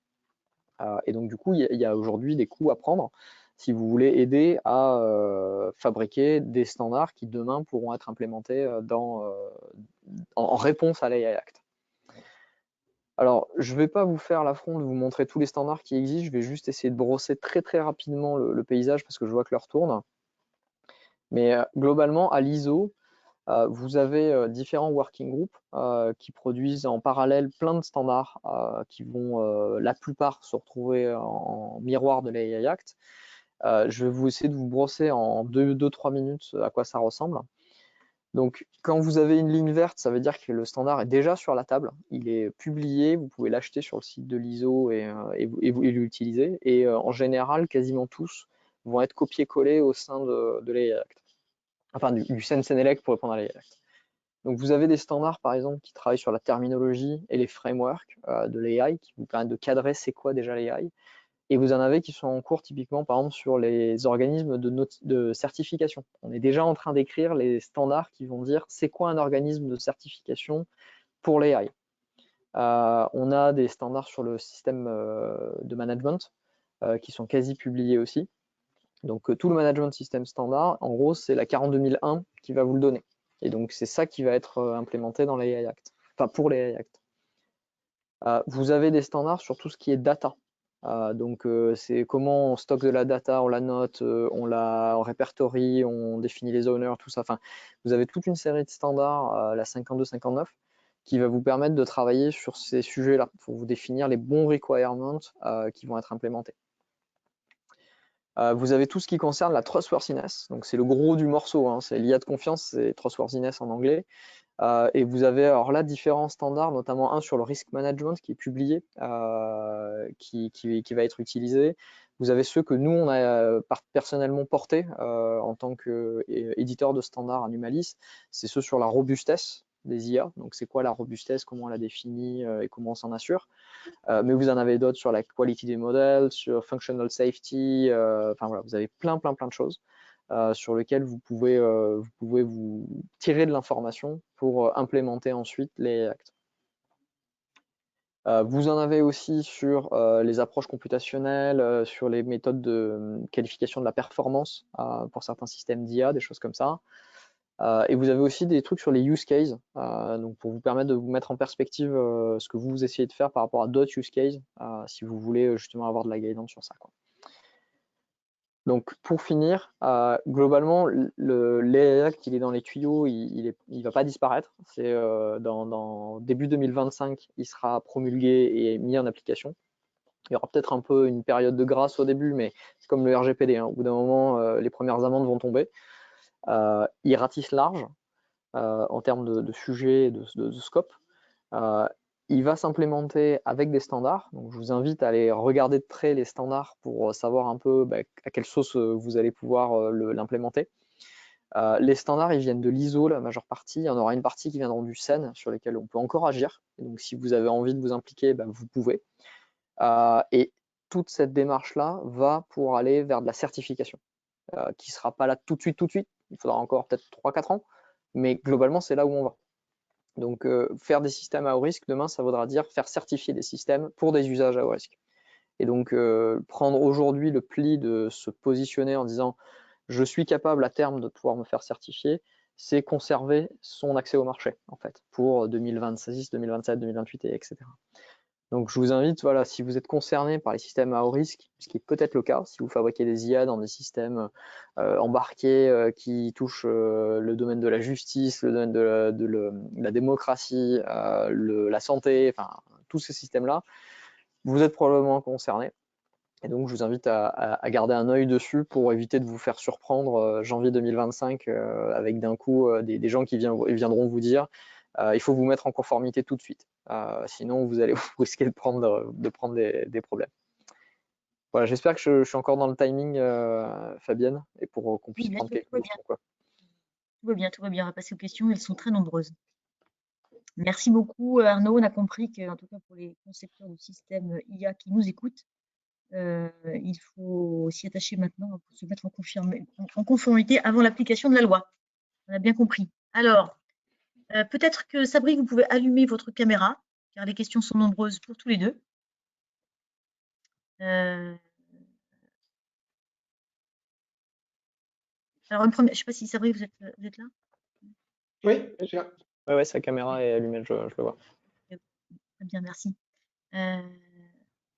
Et donc du coup, il y a aujourd'hui des coûts à prendre si vous voulez aider à fabriquer des standards qui demain pourront être implémentés en réponse à l'AI Act. Alors, je ne vais pas vous faire l'affront de vous montrer tous les standards qui existent, je vais juste essayer de brosser très très rapidement le paysage parce que je vois que l'heure tourne. Mais globalement, à l'ISO, vous avez différents working groups qui produisent en parallèle plein de standards qui vont la plupart se retrouver en miroir de l'AI Act. Je vais vous essayer de vous brosser en 2-3 minutes à quoi ça ressemble. Donc, quand vous avez une ligne verte, ça veut dire que le standard est déjà sur la table. Il est publié, vous pouvez l'acheter sur le site de l'ISO et l'utiliser. Et en général, quasiment tous vont être copiés-collés au sein de l'AI Act. Enfin, du Sensenelec pour répondre à l'AI Act. Donc, vous avez des standards, par exemple, qui travaillent sur la terminologie et les frameworks de l'AI, qui vous permettent de cadrer c'est quoi déjà l'AI. Et vous en avez qui sont en cours typiquement, par exemple, sur les organismes de certification. On est déjà en train d'écrire les standards qui vont dire c'est quoi un organisme de certification pour l'AI. On a des standards sur le système de management qui sont quasi publiés aussi. Donc tout le management system standard, en gros, c'est la 42001 qui va vous le donner. Et donc c'est ça qui va être implémenté dans l'AI Act, enfin pour l'AI Act. Vous avez des standards sur tout ce qui est data. Donc c'est comment on stocke de la data, on la note, on la répertorie, on définit les owners, tout ça. Enfin, vous avez toute une série de standards, la 52-59, qui va vous permettre de travailler sur ces sujets-là pour vous définir les bons requirements qui vont être implémentés. Vous avez tout ce qui concerne la trustworthiness, donc c'est le gros du morceau, hein, c'est l'IA de confiance, c'est trustworthiness en anglais. Et vous avez alors là différents standards, notamment un sur le risk management qui est publié, qui va être utilisé. Vous avez ceux que nous, on a personnellement portés en tant qu'éditeur de standards à Numalis. C'est ceux sur la robustesse des IA. Donc, c'est quoi la robustesse, comment on la définit et comment on s'en assure. Mais vous en avez d'autres sur la quality des modèles, sur functional safety. Enfin, voilà, vous avez plein de choses. Sur lequel vous pouvez vous tirer de l'information pour implémenter ensuite les actes. Vous en avez aussi sur les approches computationnelles, sur les méthodes de qualification de la performance pour certains systèmes d'IA, des choses comme ça. Et vous avez aussi des trucs sur les use cases, donc pour vous permettre de vous mettre en perspective ce que vous essayez de faire par rapport à d'autres use cases, si vous voulez justement avoir de la guidance sur ça, quoi. Donc pour finir, globalement, l'AI Act, il est dans les tuyaux, il va pas disparaître. C'est dans début 2025, il sera promulgué et mis en application. Il y aura peut-être un peu une période de grâce au début, mais c'est comme le RGPD, hein. Au bout d'un moment, les premières amendes vont tomber. Il ratisse large en termes de sujets, de scope. Il va s'implémenter avec des standards, donc je vous invite à aller regarder de près les standards pour savoir un peu à quelle sauce vous allez pouvoir l'implémenter. Les standards, ils viennent de l'ISO, la majeure partie. Il y en aura une partie qui viendront du CEN, sur lesquels on peut encore agir. Et donc si vous avez envie de vous impliquer, vous pouvez. Et toute cette démarche-là va pour aller vers de la certification, qui ne sera pas là tout de suite. Il faudra encore peut-être 3-4 ans, mais globalement, c'est là où on va. Donc, faire des systèmes à haut risque, demain, ça voudra dire faire certifier des systèmes pour des usages à haut risque. Et donc, prendre aujourd'hui le pli de se positionner en disant « je suis capable à terme de pouvoir me faire certifier », c'est conserver son accès au marché, en fait, pour 2026, 2027, 2028, etc. Donc, je vous invite, voilà, si vous êtes concerné par les systèmes à haut risque, ce qui est peut-être le cas, si vous fabriquez des IA dans des systèmes embarqués qui touchent le domaine de la justice, le domaine de la démocratie, la santé, enfin, tous ces systèmes-là, vous êtes probablement concerné. Et donc, je vous invite à garder un œil dessus pour éviter de vous faire surprendre janvier 2025 avec d'un coup des gens qui viendront vous dire il faut vous mettre en conformité tout de suite. Sinon, vous allez vous risquer de prendre des problèmes. Voilà, j'espère que je suis encore dans le timing, Fabienne, et pour qu'on puisse prendre quelques questions.
Tout va bien. On va passer aux questions. Elles sont très nombreuses. Merci beaucoup, Arnaud. On a compris qu'en tout cas pour les concepteurs de systèmes IA qui nous écoutent, il faut s'y attacher maintenant pour se mettre en conformité avant l'application de la loi. On a bien compris. Alors, peut-être que Sabri, vous pouvez allumer votre caméra, car les questions sont nombreuses pour tous les deux. Alors, je ne sais pas si Sabri, vous êtes là?
Oui, je suis là.
Oui, sa caméra est allumée, je le vois.
Très bien, merci.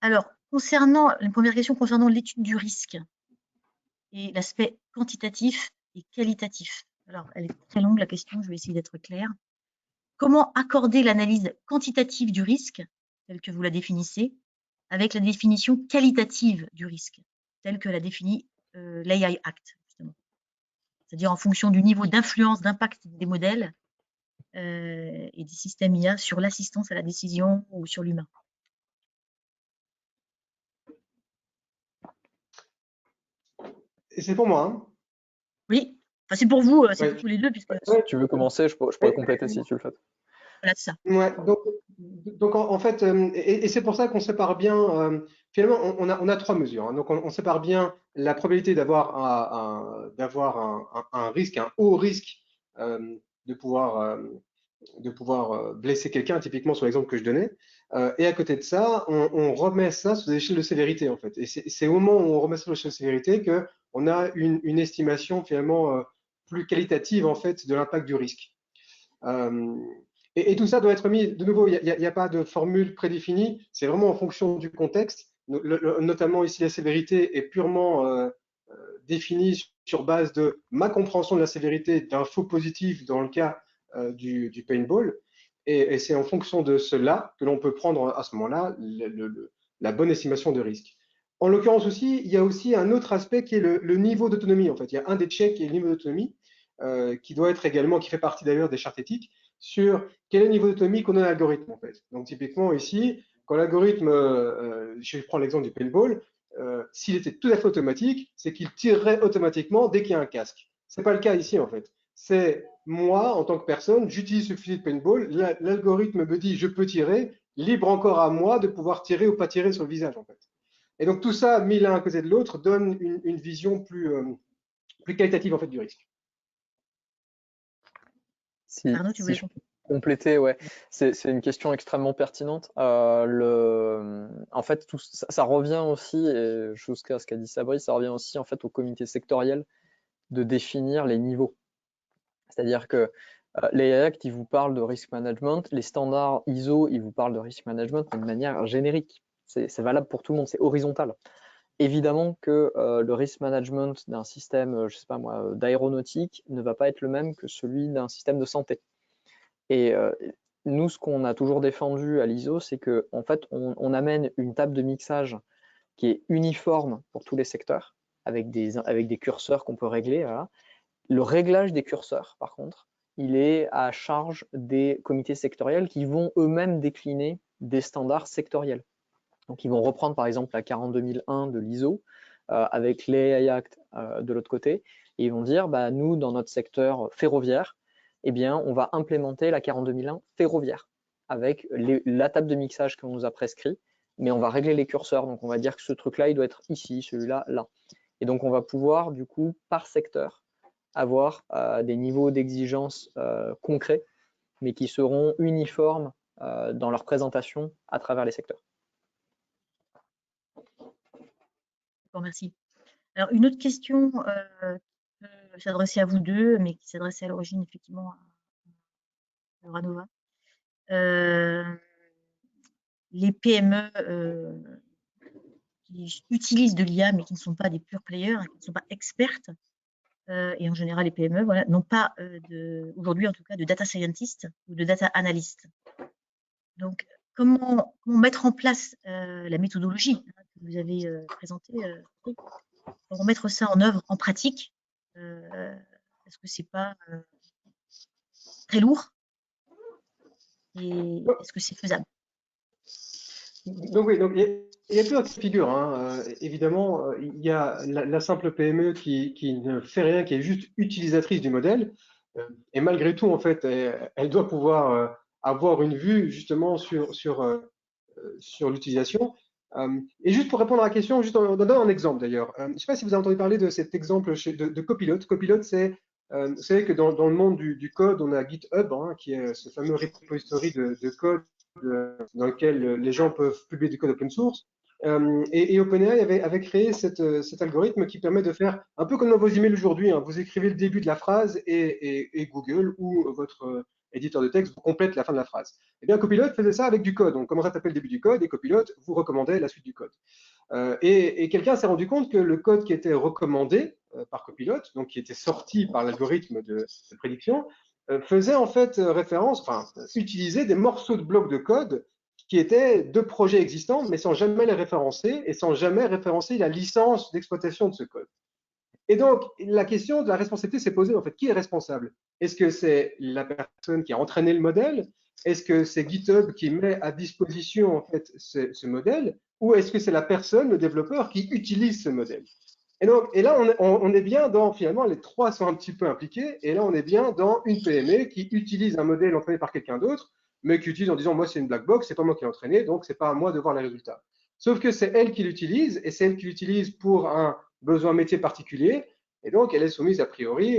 Alors, concernant une première question concernant l'étude du risque et l'aspect quantitatif et qualitatif Alors, elle est très longue la question, je vais essayer d'être claire. Comment accorder l'analyse quantitative du risque, telle que vous la définissez, avec la définition qualitative du risque, telle que la définit l'AI Act, justement. C'est-à-dire en fonction du niveau d'influence, d'impact des modèles et des systèmes IA sur l'assistance à la décision ou sur l'humain.
Et c'est pour moi, hein.
Oui, enfin, c'est pour vous, c'est
Ouais.
pour tous les deux, puisque
Si tu veux commencer, je pourrais compléter si tu le fais.
voilà, c'est ça.
Ouais, donc en fait, et c'est pour ça qu'on sépare bien, finalement, on a trois mesures, hein. Donc on sépare bien la probabilité d'avoir un risque, un haut risque de pouvoir blesser quelqu'un, typiquement sur l'exemple que je donnais. Et à côté de ça, on remet ça sous des échelles de sévérité, en fait. Et c'est au moment où on remet ça sous l'échelle de sévérité qu'on a une estimation finalement plus qualitative, en fait, de l'impact du risque. Et tout ça doit être mis, de nouveau, il n'y a pas de formule prédéfinie, c'est vraiment en fonction du contexte. Notamment ici, la sévérité est purement définie sur base de ma compréhension de la sévérité d'un faux positif dans le cas du paintball. Et c'est en fonction de cela que l'on peut prendre à ce moment-là la bonne estimation de risque. En l'occurrence aussi, il y a aussi un autre aspect qui est le niveau d'autonomie. En fait, il y a un des checks qui est le niveau d'autonomie, qui doit être également, qui fait partie d'ailleurs des chartes éthiques, sur quel est le niveau d'autonomie qu'on a à l'algorithme, en fait. Donc typiquement ici, quand l'algorithme, je prends l'exemple du paintball, s'il était tout à fait automatique, c'est qu'il tirerait automatiquement dès qu'il y a un casque. C'est pas le cas ici, en fait. C'est moi, en tant que personne, j'utilise ce fusil de paintball, l'algorithme me dit je peux tirer, libre encore à moi de pouvoir tirer ou pas tirer sur le visage, en fait. Et donc tout ça, mis l'un à côté de l'autre, donne une vision plus qualitative, en fait, du risque.
Arnaud, tu voulais
Si je peux compléter, ouais, c'est une question extrêmement pertinente. En fait, ça revient aussi, et jusqu'à ce qu'a dit Sabri, ça revient aussi en fait au comité sectoriel de définir les niveaux. C'est-à-dire que les Act, ils vous parlent de risk management, les standards ISO, ils vous parlent de risk management mais de manière générique. C'est valable pour tout le monde, c'est horizontal. Évidemment que le risk management d'un système, je sais pas moi, d'aéronautique ne va pas être le même que celui d'un système de santé. Et nous, ce qu'on a toujours défendu à l'ISO, c'est que en fait, on amène une table de mixage qui est uniforme pour tous les secteurs, avec des curseurs qu'on peut régler. Voilà. Le réglage des curseurs, par contre, il est à charge des comités sectoriels qui vont eux-mêmes décliner des standards sectoriels. Donc, ils vont reprendre, par exemple, la 42001 de l'ISO avec l'AI Act de l'autre côté, et ils vont dire, bah, nous, dans notre secteur ferroviaire, eh bien, on va implémenter la 42001 ferroviaire avec la table de mixage qu'on nous a prescrit, mais on va régler les curseurs. Donc, on va dire que ce truc-là, il doit être ici, celui-là, là. Et donc, on va pouvoir, du coup, par secteur, avoir des niveaux d'exigence concrets, mais qui seront uniformes dans leur présentation à travers les secteurs.
D'accord, merci. Alors, une autre question peut s'adresser à vous deux, mais qui s'adressait à l'origine effectivement à Ranova. Les PME qui utilisent de l'IA, mais qui ne sont pas des pure players, hein, qui ne sont pas expertes, et en général les PME, voilà, n'ont pas aujourd'hui en tout cas de data scientist ou de data analyst. Donc, comment mettre en place la méthodologie que vous avez présentée, comment mettre ça en œuvre, en pratique? Est-ce que c'est pas très lourd? Et est-ce que c'est faisable?
Donc oui, donc il y a plusieurs figures, hein. Évidemment, il y a la simple PME qui ne fait rien, qui est juste utilisatrice du modèle. Et malgré tout, en fait, elle doit pouvoir avoir une vue justement sur l'utilisation. Et juste pour répondre à la question, juste en donnant un exemple d'ailleurs. Je ne sais pas si vous avez entendu parler de cet exemple de Copilot. Copilot, vous savez que dans le monde du code, on a GitHub, hein, qui est ce fameux repository de code dans lequel les gens peuvent publier du code open source. Et OpenAI avait créé cet algorithme qui permet de faire un peu comme dans vos emails aujourd'hui, hein. Vous écrivez le début de la phrase et Google ou votre éditeur de texte vous complète la fin de la phrase. Eh bien, Copilot faisait ça avec du code. On commençait à taper le début du code et Copilot vous recommandait la suite du code. Et quelqu'un s'est rendu compte que le code qui était recommandé par copilote, donc qui était sorti par l'algorithme de prédiction, faisait en fait référence, enfin, utilisait des morceaux de blocs de code qui étaient de projets existants, mais sans jamais les référencer et sans jamais référencer la licence d'exploitation de ce code. Et donc, la question de la responsabilité s'est posée, en fait, qui est responsable? Est-ce que c'est la personne qui a entraîné le modèle? Est-ce que c'est GitHub qui met à disposition, en fait, ce modèle? Ou est-ce que c'est la personne, le développeur, qui utilise ce modèle? Et donc, et là, on est bien dans, finalement, les trois sont un petit peu impliqués, et là, on est bien dans une PME qui utilise un modèle entraîné par quelqu'un d'autre, mais qui utilise en disant, moi, c'est une black box, c'est pas moi qui l'ai entraîné, donc c'est pas à moi de voir les résultats. Sauf que c'est elle qui l'utilise, et c'est elle qui l'utilise pour un besoin métier particulier, et donc elle est soumise a priori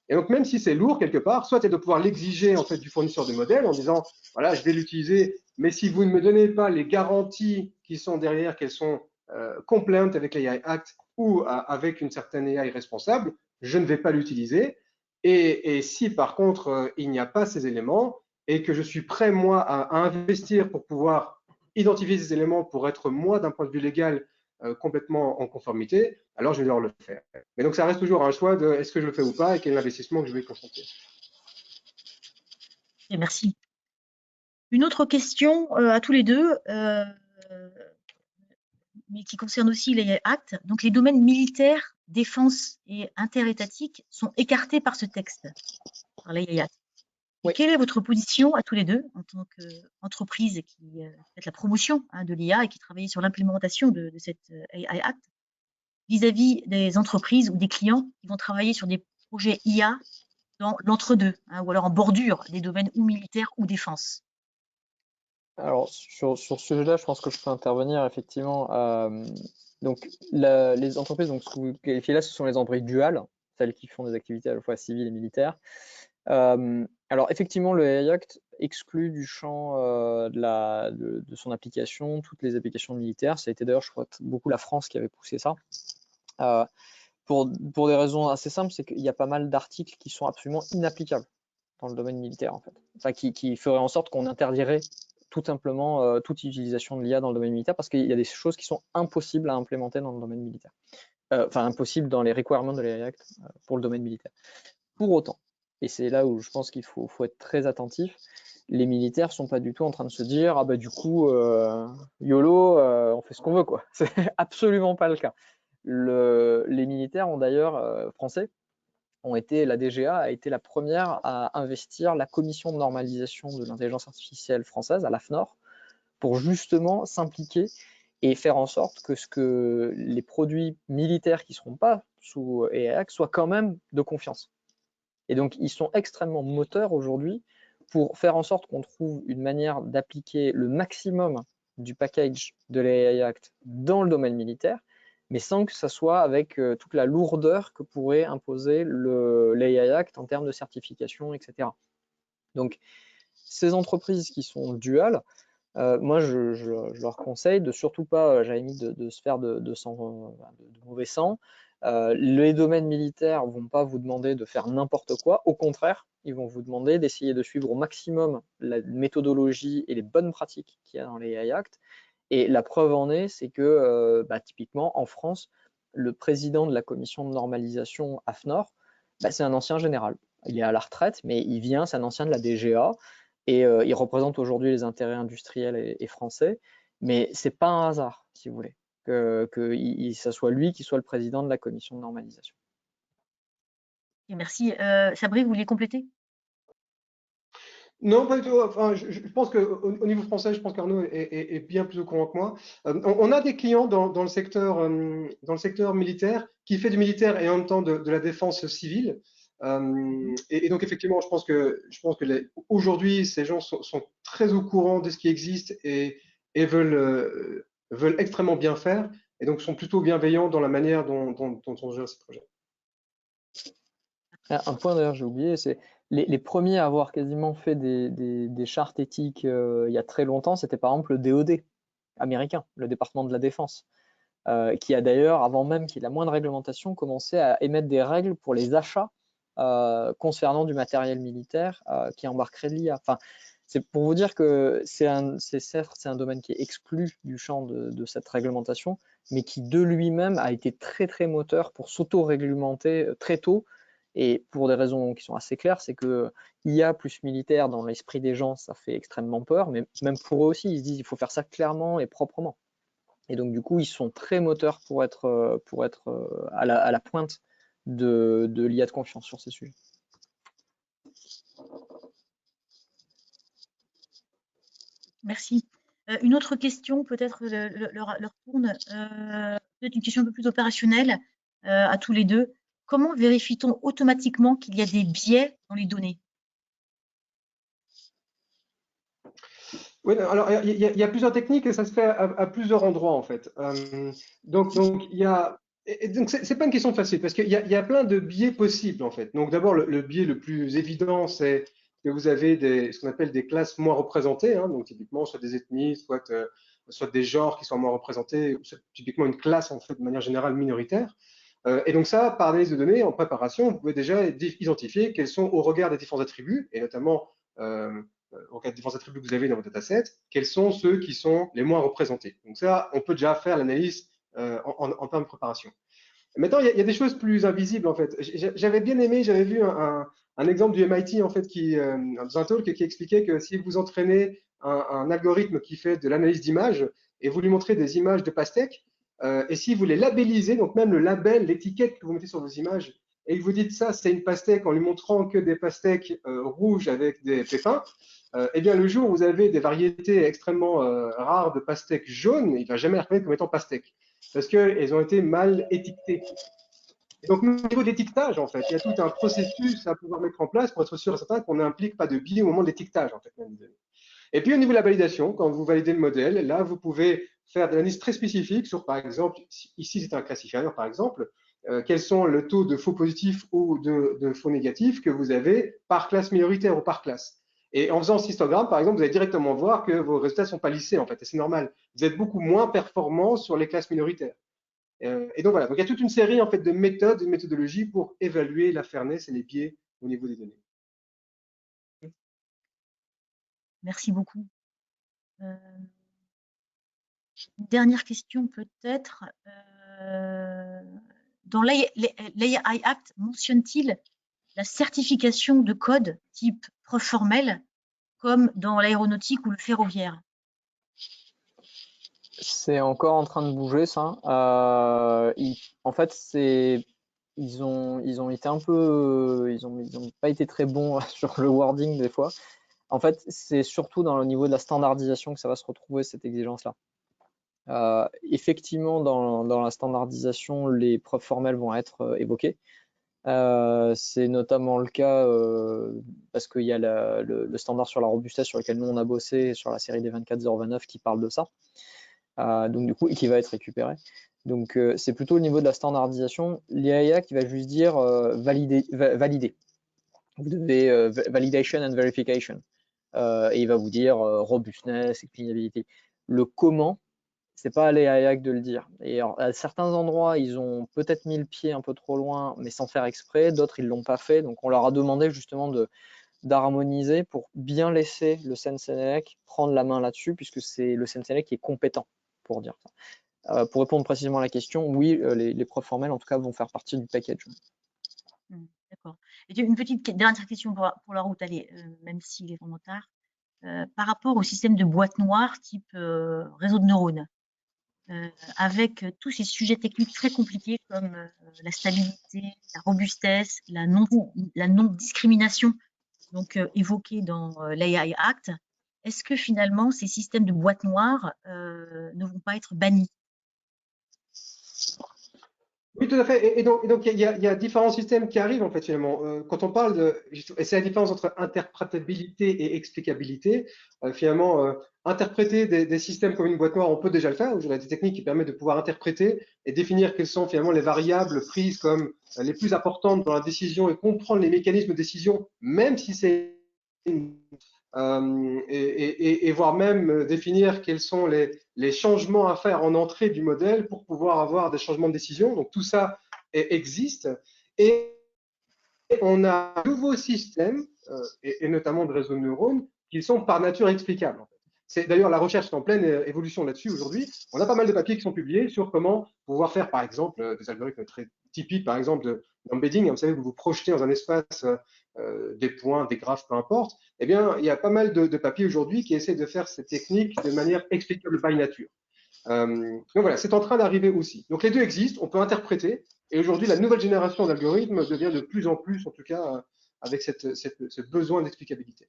et donc même si c'est lourd quelque part, soit elle doit pouvoir l'exiger en fait du fournisseur de modèle en disant voilà je vais l'utiliser, mais si vous ne me donnez pas les garanties qui sont derrière, qu'elles sont compliant avec l'AI Act ou avec une certaine AI responsable, je ne vais pas l'utiliser. Et si par contre il n'y a pas ces éléments et que je suis prêt moi à investir pour pouvoir identifier ces éléments pour être moi d'un point de vue légal complètement en conformité, alors je vais devoir le faire. Mais donc ça reste toujours un choix de est-ce que je le fais ou pas et quel investissement que je vais concentrer.
Et merci. Une autre question à tous les deux, mais qui concerne aussi les actes. Donc les domaines militaires, défense et interétatiques sont écartés par ce texte, par les actes.
Oui.
Quelle est votre position à tous les deux en tant qu'entreprise qui fait la promotion de l'IA et qui travaille sur l'implémentation de cette AI Act vis-à-vis des entreprises ou des clients qui vont travailler sur des projets IA dans l'entre-deux, ou alors en bordure des domaines ou militaires ou défense?
Alors, sur ce sujet-là, je pense que je peux intervenir effectivement. Donc, les entreprises, donc, ce que vous qualifiez là, ce sont les entreprises duales, celles qui font des activités à la fois civiles et militaires. Alors, effectivement, le AI Act exclut du champ de son application toutes les applications militaires. Ça a été d'ailleurs, je crois, beaucoup la France qui avait poussé ça. Pour des raisons assez simples, c'est qu'il y a pas mal d'articles qui sont absolument inapplicables dans le domaine militaire, en fait. Enfin, qui feraient en sorte qu'on interdirait tout simplement toute utilisation de l'IA dans le domaine militaire parce qu'il y a des choses qui sont impossibles à implémenter dans le domaine militaire. Enfin, impossibles dans les requirements de l'AI Act pour le domaine militaire. Pour autant, et c'est là où je pense qu'il faut être très attentif, les militaires ne sont pas du tout en train de se dire ah bah du coup YOLO, on fait ce qu'on veut quoi. C'est absolument pas le cas. Les militaires ont d'ailleurs français la DGA a été la première à investir la commission de normalisation de l'intelligence artificielle française à l'AFNOR pour justement s'impliquer et faire en sorte que les produits militaires qui ne seront pas sous AI Act soient quand même de confiance. Et donc, ils sont extrêmement moteurs aujourd'hui pour faire en sorte qu'on trouve une manière d'appliquer le maximum du package de l'AI Act dans le domaine militaire, mais sans que ça soit avec toute la lourdeur que pourrait imposer l'AI Act en termes de certification, etc. Donc, ces entreprises qui sont duales, moi, je leur conseille de surtout pas, j'avais mis de se faire de mauvais sang. Les domaines militaires ne vont pas vous demander de faire n'importe quoi. Au contraire, ils vont vous demander d'essayer de suivre au maximum la méthodologie et les bonnes pratiques qu'il y a dans les AI Act. Et la preuve en est, c'est que typiquement en France, le président de la commission de normalisation AFNOR, c'est un ancien général. Il est à la retraite, mais c'est un ancien de la DGA. Et il représente aujourd'hui les intérêts industriels et français, mais c'est pas un hasard, si vous voulez, que ça soit lui qui soit le président de la commission de normalisation.
Et merci. Sabri, vous vouliez compléter?
Non, pas du tout. Enfin, je pense qu'au niveau français, je pense qu'Arnaud est bien plus au courant que moi. On a des clients dans le secteur militaire qui fait du militaire et en même temps de la défense civile. Et donc effectivement, je pense que aujourd'hui, ces gens sont très au courant de ce qui existe et veulent extrêmement bien faire et donc sont plutôt bienveillants dans la manière dont on gère ces projets.
Un point d'ailleurs, j'ai oublié, c'est les premiers à avoir quasiment fait des chartes éthiques il y a très longtemps, c'était par exemple le DoD américain, le département de la défense, qui a d'ailleurs, avant même qu'il y ait la moindre réglementation, commencé à émettre des règles pour les achats concernant du matériel militaire qui embarquerait de l'IA. Enfin, C'est pour vous dire que certes, c'est un domaine qui est exclu du champ de cette réglementation, mais qui de lui-même a été très très moteur pour s'auto-réglementer très tôt, et pour des raisons qui sont assez claires, c'est que IA plus militaire dans l'esprit des gens, ça fait extrêmement peur, mais même pour eux aussi, ils se disent il faut faire ça clairement et proprement. Et donc du coup, ils sont très moteurs pour être à la pointe de l'IA de confiance sur ces sujets.
Merci. Une autre question, peut-être leur tourne, peut-être une question un peu plus opérationnelle à tous les deux. Comment vérifie-t-on automatiquement qu'il y a des biais dans les données?
Oui, alors il y a plusieurs techniques et ça se fait à plusieurs endroits en fait. Donc il y a et donc c'est pas une question facile parce qu'il y a plein de biais possibles en fait. Donc d'abord le biais le plus évident c'est que vous avez ce qu'on appelle des classes moins représentées, hein, donc typiquement soit des ethnies, soit des genres qui sont moins représentés, ou typiquement une classe en fait de manière générale minoritaire. Et donc ça, par analyse de données en préparation, vous pouvez déjà identifier quels sont au regard des différents attributs et notamment au regard des différents attributs que vous avez dans votre dataset, quels sont ceux qui sont les moins représentés. Donc ça, on peut déjà faire l'analyse en termes de préparation. Maintenant, il y a des choses plus invisibles en fait. J'avais bien aimé, j'avais vu un exemple du MIT en fait dans un talk qui expliquait que si vous entraînez un algorithme qui fait de l'analyse d'images et vous lui montrez des images de pastèques, et si vous les labellisez, donc même le label, l'étiquette que vous mettez sur vos images, et que vous dites ça, c'est une pastèque en lui montrant que des pastèques rouges avec des pépins, eh bien le jour où vous avez des variétés extrêmement rares de pastèques jaunes, il ne va jamais les reconnaître comme étant pastèques parce qu'elles ont été mal étiquetées. Et donc, au niveau de l'étiquetage, en fait, il y a tout un processus à pouvoir mettre en place pour être sûr et certain qu'on n'implique pas de biais au moment de l'étiquetage, en fait. Et puis, au niveau de la validation, quand vous validez le modèle, là, vous pouvez faire de l'analyse très spécifique sur, par exemple, ici, c'est un classifier, par exemple, quels sont le taux de faux positifs ou de faux négatifs que vous avez par classe minoritaire ou par classe. Et en faisant ce histogramme, par exemple, vous allez directement voir que vos résultats ne sont pas lissés, en fait, et c'est normal. Vous êtes beaucoup moins performant sur les classes minoritaires. Et donc voilà, donc il y a toute une série en fait de méthodes, de méthodologies pour évaluer la fairness et les biais au niveau des données.
Merci beaucoup. Une dernière question peut-être. Dans l'AI Act, mentionne-t-il la certification de code type preuve formelle comme dans l'aéronautique ou le ferroviaire?
C'est encore en train de bouger ça. En fait, ils ont été un peu, ils ont pas été très bons sur le wording des fois. En fait, c'est surtout dans le niveau de la standardisation que ça va se retrouver cette exigence-là. Effectivement, dans la standardisation, les preuves formelles vont être évoquées. C'est notamment le cas parce qu'il y a le standard sur la robustesse sur lequel nous on a bossé sur la série des 24029 qui parle de ça. Donc du coup, et qui va être récupéré. Donc c'est plutôt au niveau de la standardisation. L'IA qui va juste dire valider. Vous devez validation and verification. Et il va vous dire robustness, explainability. Le comment, c'est pas à l'IA de le dire. Et alors, à certains endroits, ils ont peut-être mis le pied un peu trop loin, mais sans faire exprès. D'autres, ils l'ont pas fait. Donc on leur a demandé justement d'harmoniser pour bien laisser le Sensenelec prendre la main là-dessus, puisque c'est le Sensenelec qui est compétent pour dire ça. Pour répondre précisément à la question, oui, les preuves formelles, en tout cas, vont faire partie du package.
D'accord. Et une petite dernière question pour la route, allez, même s'il est vraiment tard. Par rapport au système de boîte noire type réseau de neurones, avec tous ces sujets techniques très compliqués comme la stabilité, la robustesse, la non-discrimination, donc évoqués dans l'AI Act, est-ce que finalement ces systèmes de boîte noire ne vont pas être bannis?
Oui, tout à fait. Et donc il y a différents systèmes qui arrivent en fait finalement. Quand on parle et c'est la différence entre interprétabilité et explicabilité. Finalement, interpréter des systèmes comme une boîte noire, on peut déjà le faire. Aujourd'hui, il y a des techniques qui permettent de pouvoir interpréter et définir quelles sont finalement les variables prises comme les plus importantes dans la décision et comprendre les mécanismes de décision, même si c'est et voire même définir quels sont les changements à faire en entrée du modèle pour pouvoir avoir des changements de décision. Donc tout ça existe. Et on a un nouveau système, et notamment de réseaux de neurones, qu'ils sont par nature explicables. En fait. C'est d'ailleurs la recherche est en pleine évolution là-dessus aujourd'hui. On a pas mal de papiers qui sont publiés sur comment pouvoir faire, par exemple, des algorithmes très typiques, par exemple, d'embedding. Vous savez, vous projetez dans un espace des points, des graphes, peu importe. Eh bien, il y a pas mal de papiers aujourd'hui qui essaient de faire cette technique de manière explicable by nature. Donc voilà, c'est en train d'arriver aussi. Donc les deux existent, on peut interpréter. Et aujourd'hui, la nouvelle génération d'algorithmes devient de plus en plus, en tout cas, avec ce besoin d'explicabilité.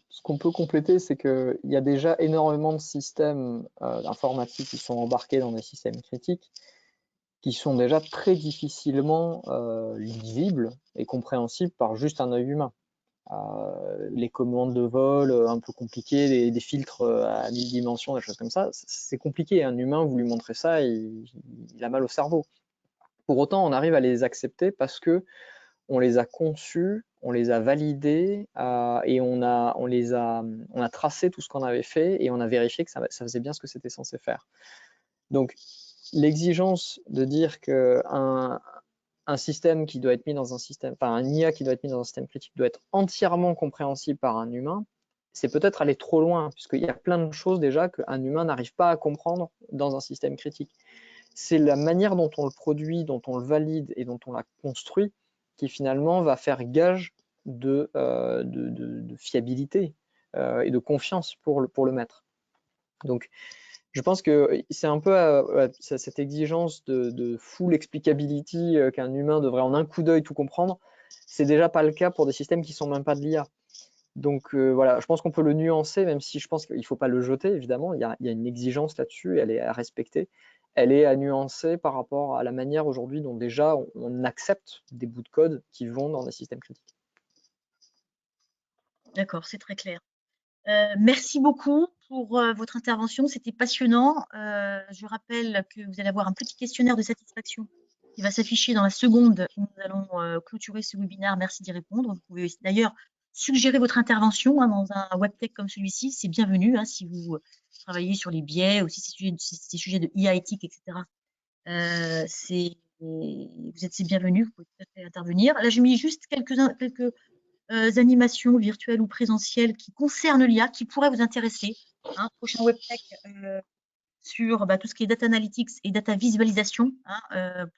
Ce qu'on peut compléter, c'est qu'il y a déjà énormément de systèmes informatiques qui sont embarqués dans des systèmes critiques qui sont déjà très difficilement lisibles et compréhensibles par juste un œil humain. Les commandes de vol un peu compliquées, des filtres à 1000 dimensions, des choses comme ça, c'est compliqué. Un humain, vous lui montrez ça, il a mal au cerveau. Pour autant, on arrive à les accepter parce que on les a conçus, on les a validés et on a tracé tout ce qu'on avait fait et on a vérifié que ça faisait bien ce que c'était censé faire. Donc, l'exigence de dire qu'un système qui doit être mis dans un système, enfin un IA qui doit être mis dans un système critique doit être entièrement compréhensible par un humain, c'est peut-être aller trop loin, puisqu'il y a plein de choses déjà qu'un humain n'arrive pas à comprendre dans un système critique. C'est la manière dont on le produit, dont on le valide et dont on l'a construit qui finalement va faire gage de fiabilité et de confiance pour le maître. Donc, je pense que c'est un peu cette exigence de full explicability qu'un humain devrait en un coup d'œil tout comprendre. C'est déjà pas le cas pour des systèmes qui sont même pas de l'IA. Donc voilà, je pense qu'on peut le nuancer, même si je pense qu'il ne faut pas le jeter, évidemment. Il y a une exigence là-dessus, elle est à respecter. Elle est à nuancer par rapport à la manière aujourd'hui dont déjà on accepte des bouts de code qui vont dans des systèmes critiques.
D'accord, c'est très clair. Merci beaucoup pour votre intervention, c'était passionnant. Je rappelle que vous allez avoir un petit questionnaire de satisfaction qui va s'afficher dans la seconde où nous allons clôturer ce webinaire. Merci d'y répondre. Vous pouvez d'ailleurs suggérer votre intervention dans un webtech comme celui-ci, c'est bienvenu si vous travaillez sur les biais, aussi ces sujets de IA éthique, etc. Vous êtes bienvenus, vous pouvez tout à fait intervenir. Là, j'ai mis juste quelques animations virtuelles ou présentielles qui concernent l'IA, qui pourraient vous intéresser. Prochain webtech sur tout ce qui est data analytics et data visualisation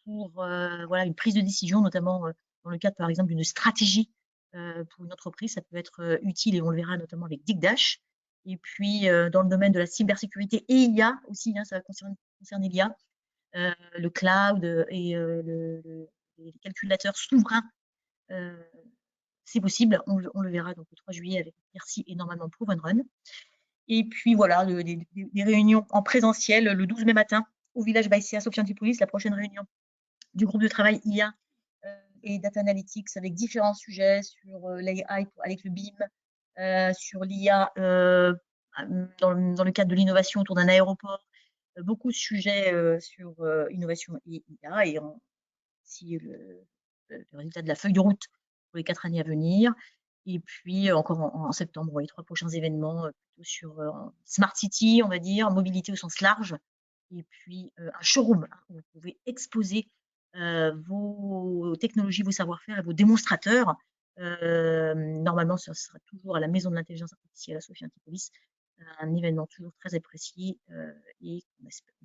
pour voilà, une prise de décision, notamment dans le cadre, par exemple, d'une stratégie pour une entreprise. Ça peut être utile et on le verra notamment avec DigDash. Et puis, dans le domaine de la cybersécurité et IA aussi, ça va concerner l'IA, le cloud et les calculateurs souverains. C'est possible, on le verra donc le 3 juillet avec Merci et normalement Proven Run. Et puis voilà, des réunions en présentiel le 12 mai matin au village Baïséa, Sophie Antipolis, la prochaine réunion du groupe de travail IA et Data Analytics avec différents sujets sur l'AI avec le BIM, sur l'IA dans le cadre de l'innovation autour d'un aéroport, beaucoup de sujets sur innovation et IA et aussi le résultat de la feuille de route pour les 4 années à venir. Et puis encore en septembre, les 3 prochains événements plutôt sur Smart City, on va dire, mobilité au sens large. Et puis un showroom où vous pouvez exposer vos technologies, vos savoir-faire et vos démonstrateurs. Normalement, ce sera toujours à la Maison de l'Intelligence Artificielle à Sophie Antipolis, un événement toujours très apprécié et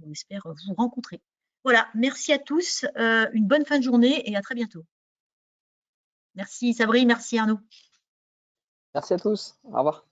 on espère vous rencontrer. Voilà, merci à tous, une bonne fin de journée et à très bientôt. Merci Sabri, merci Arnaud.
Merci à tous, au revoir.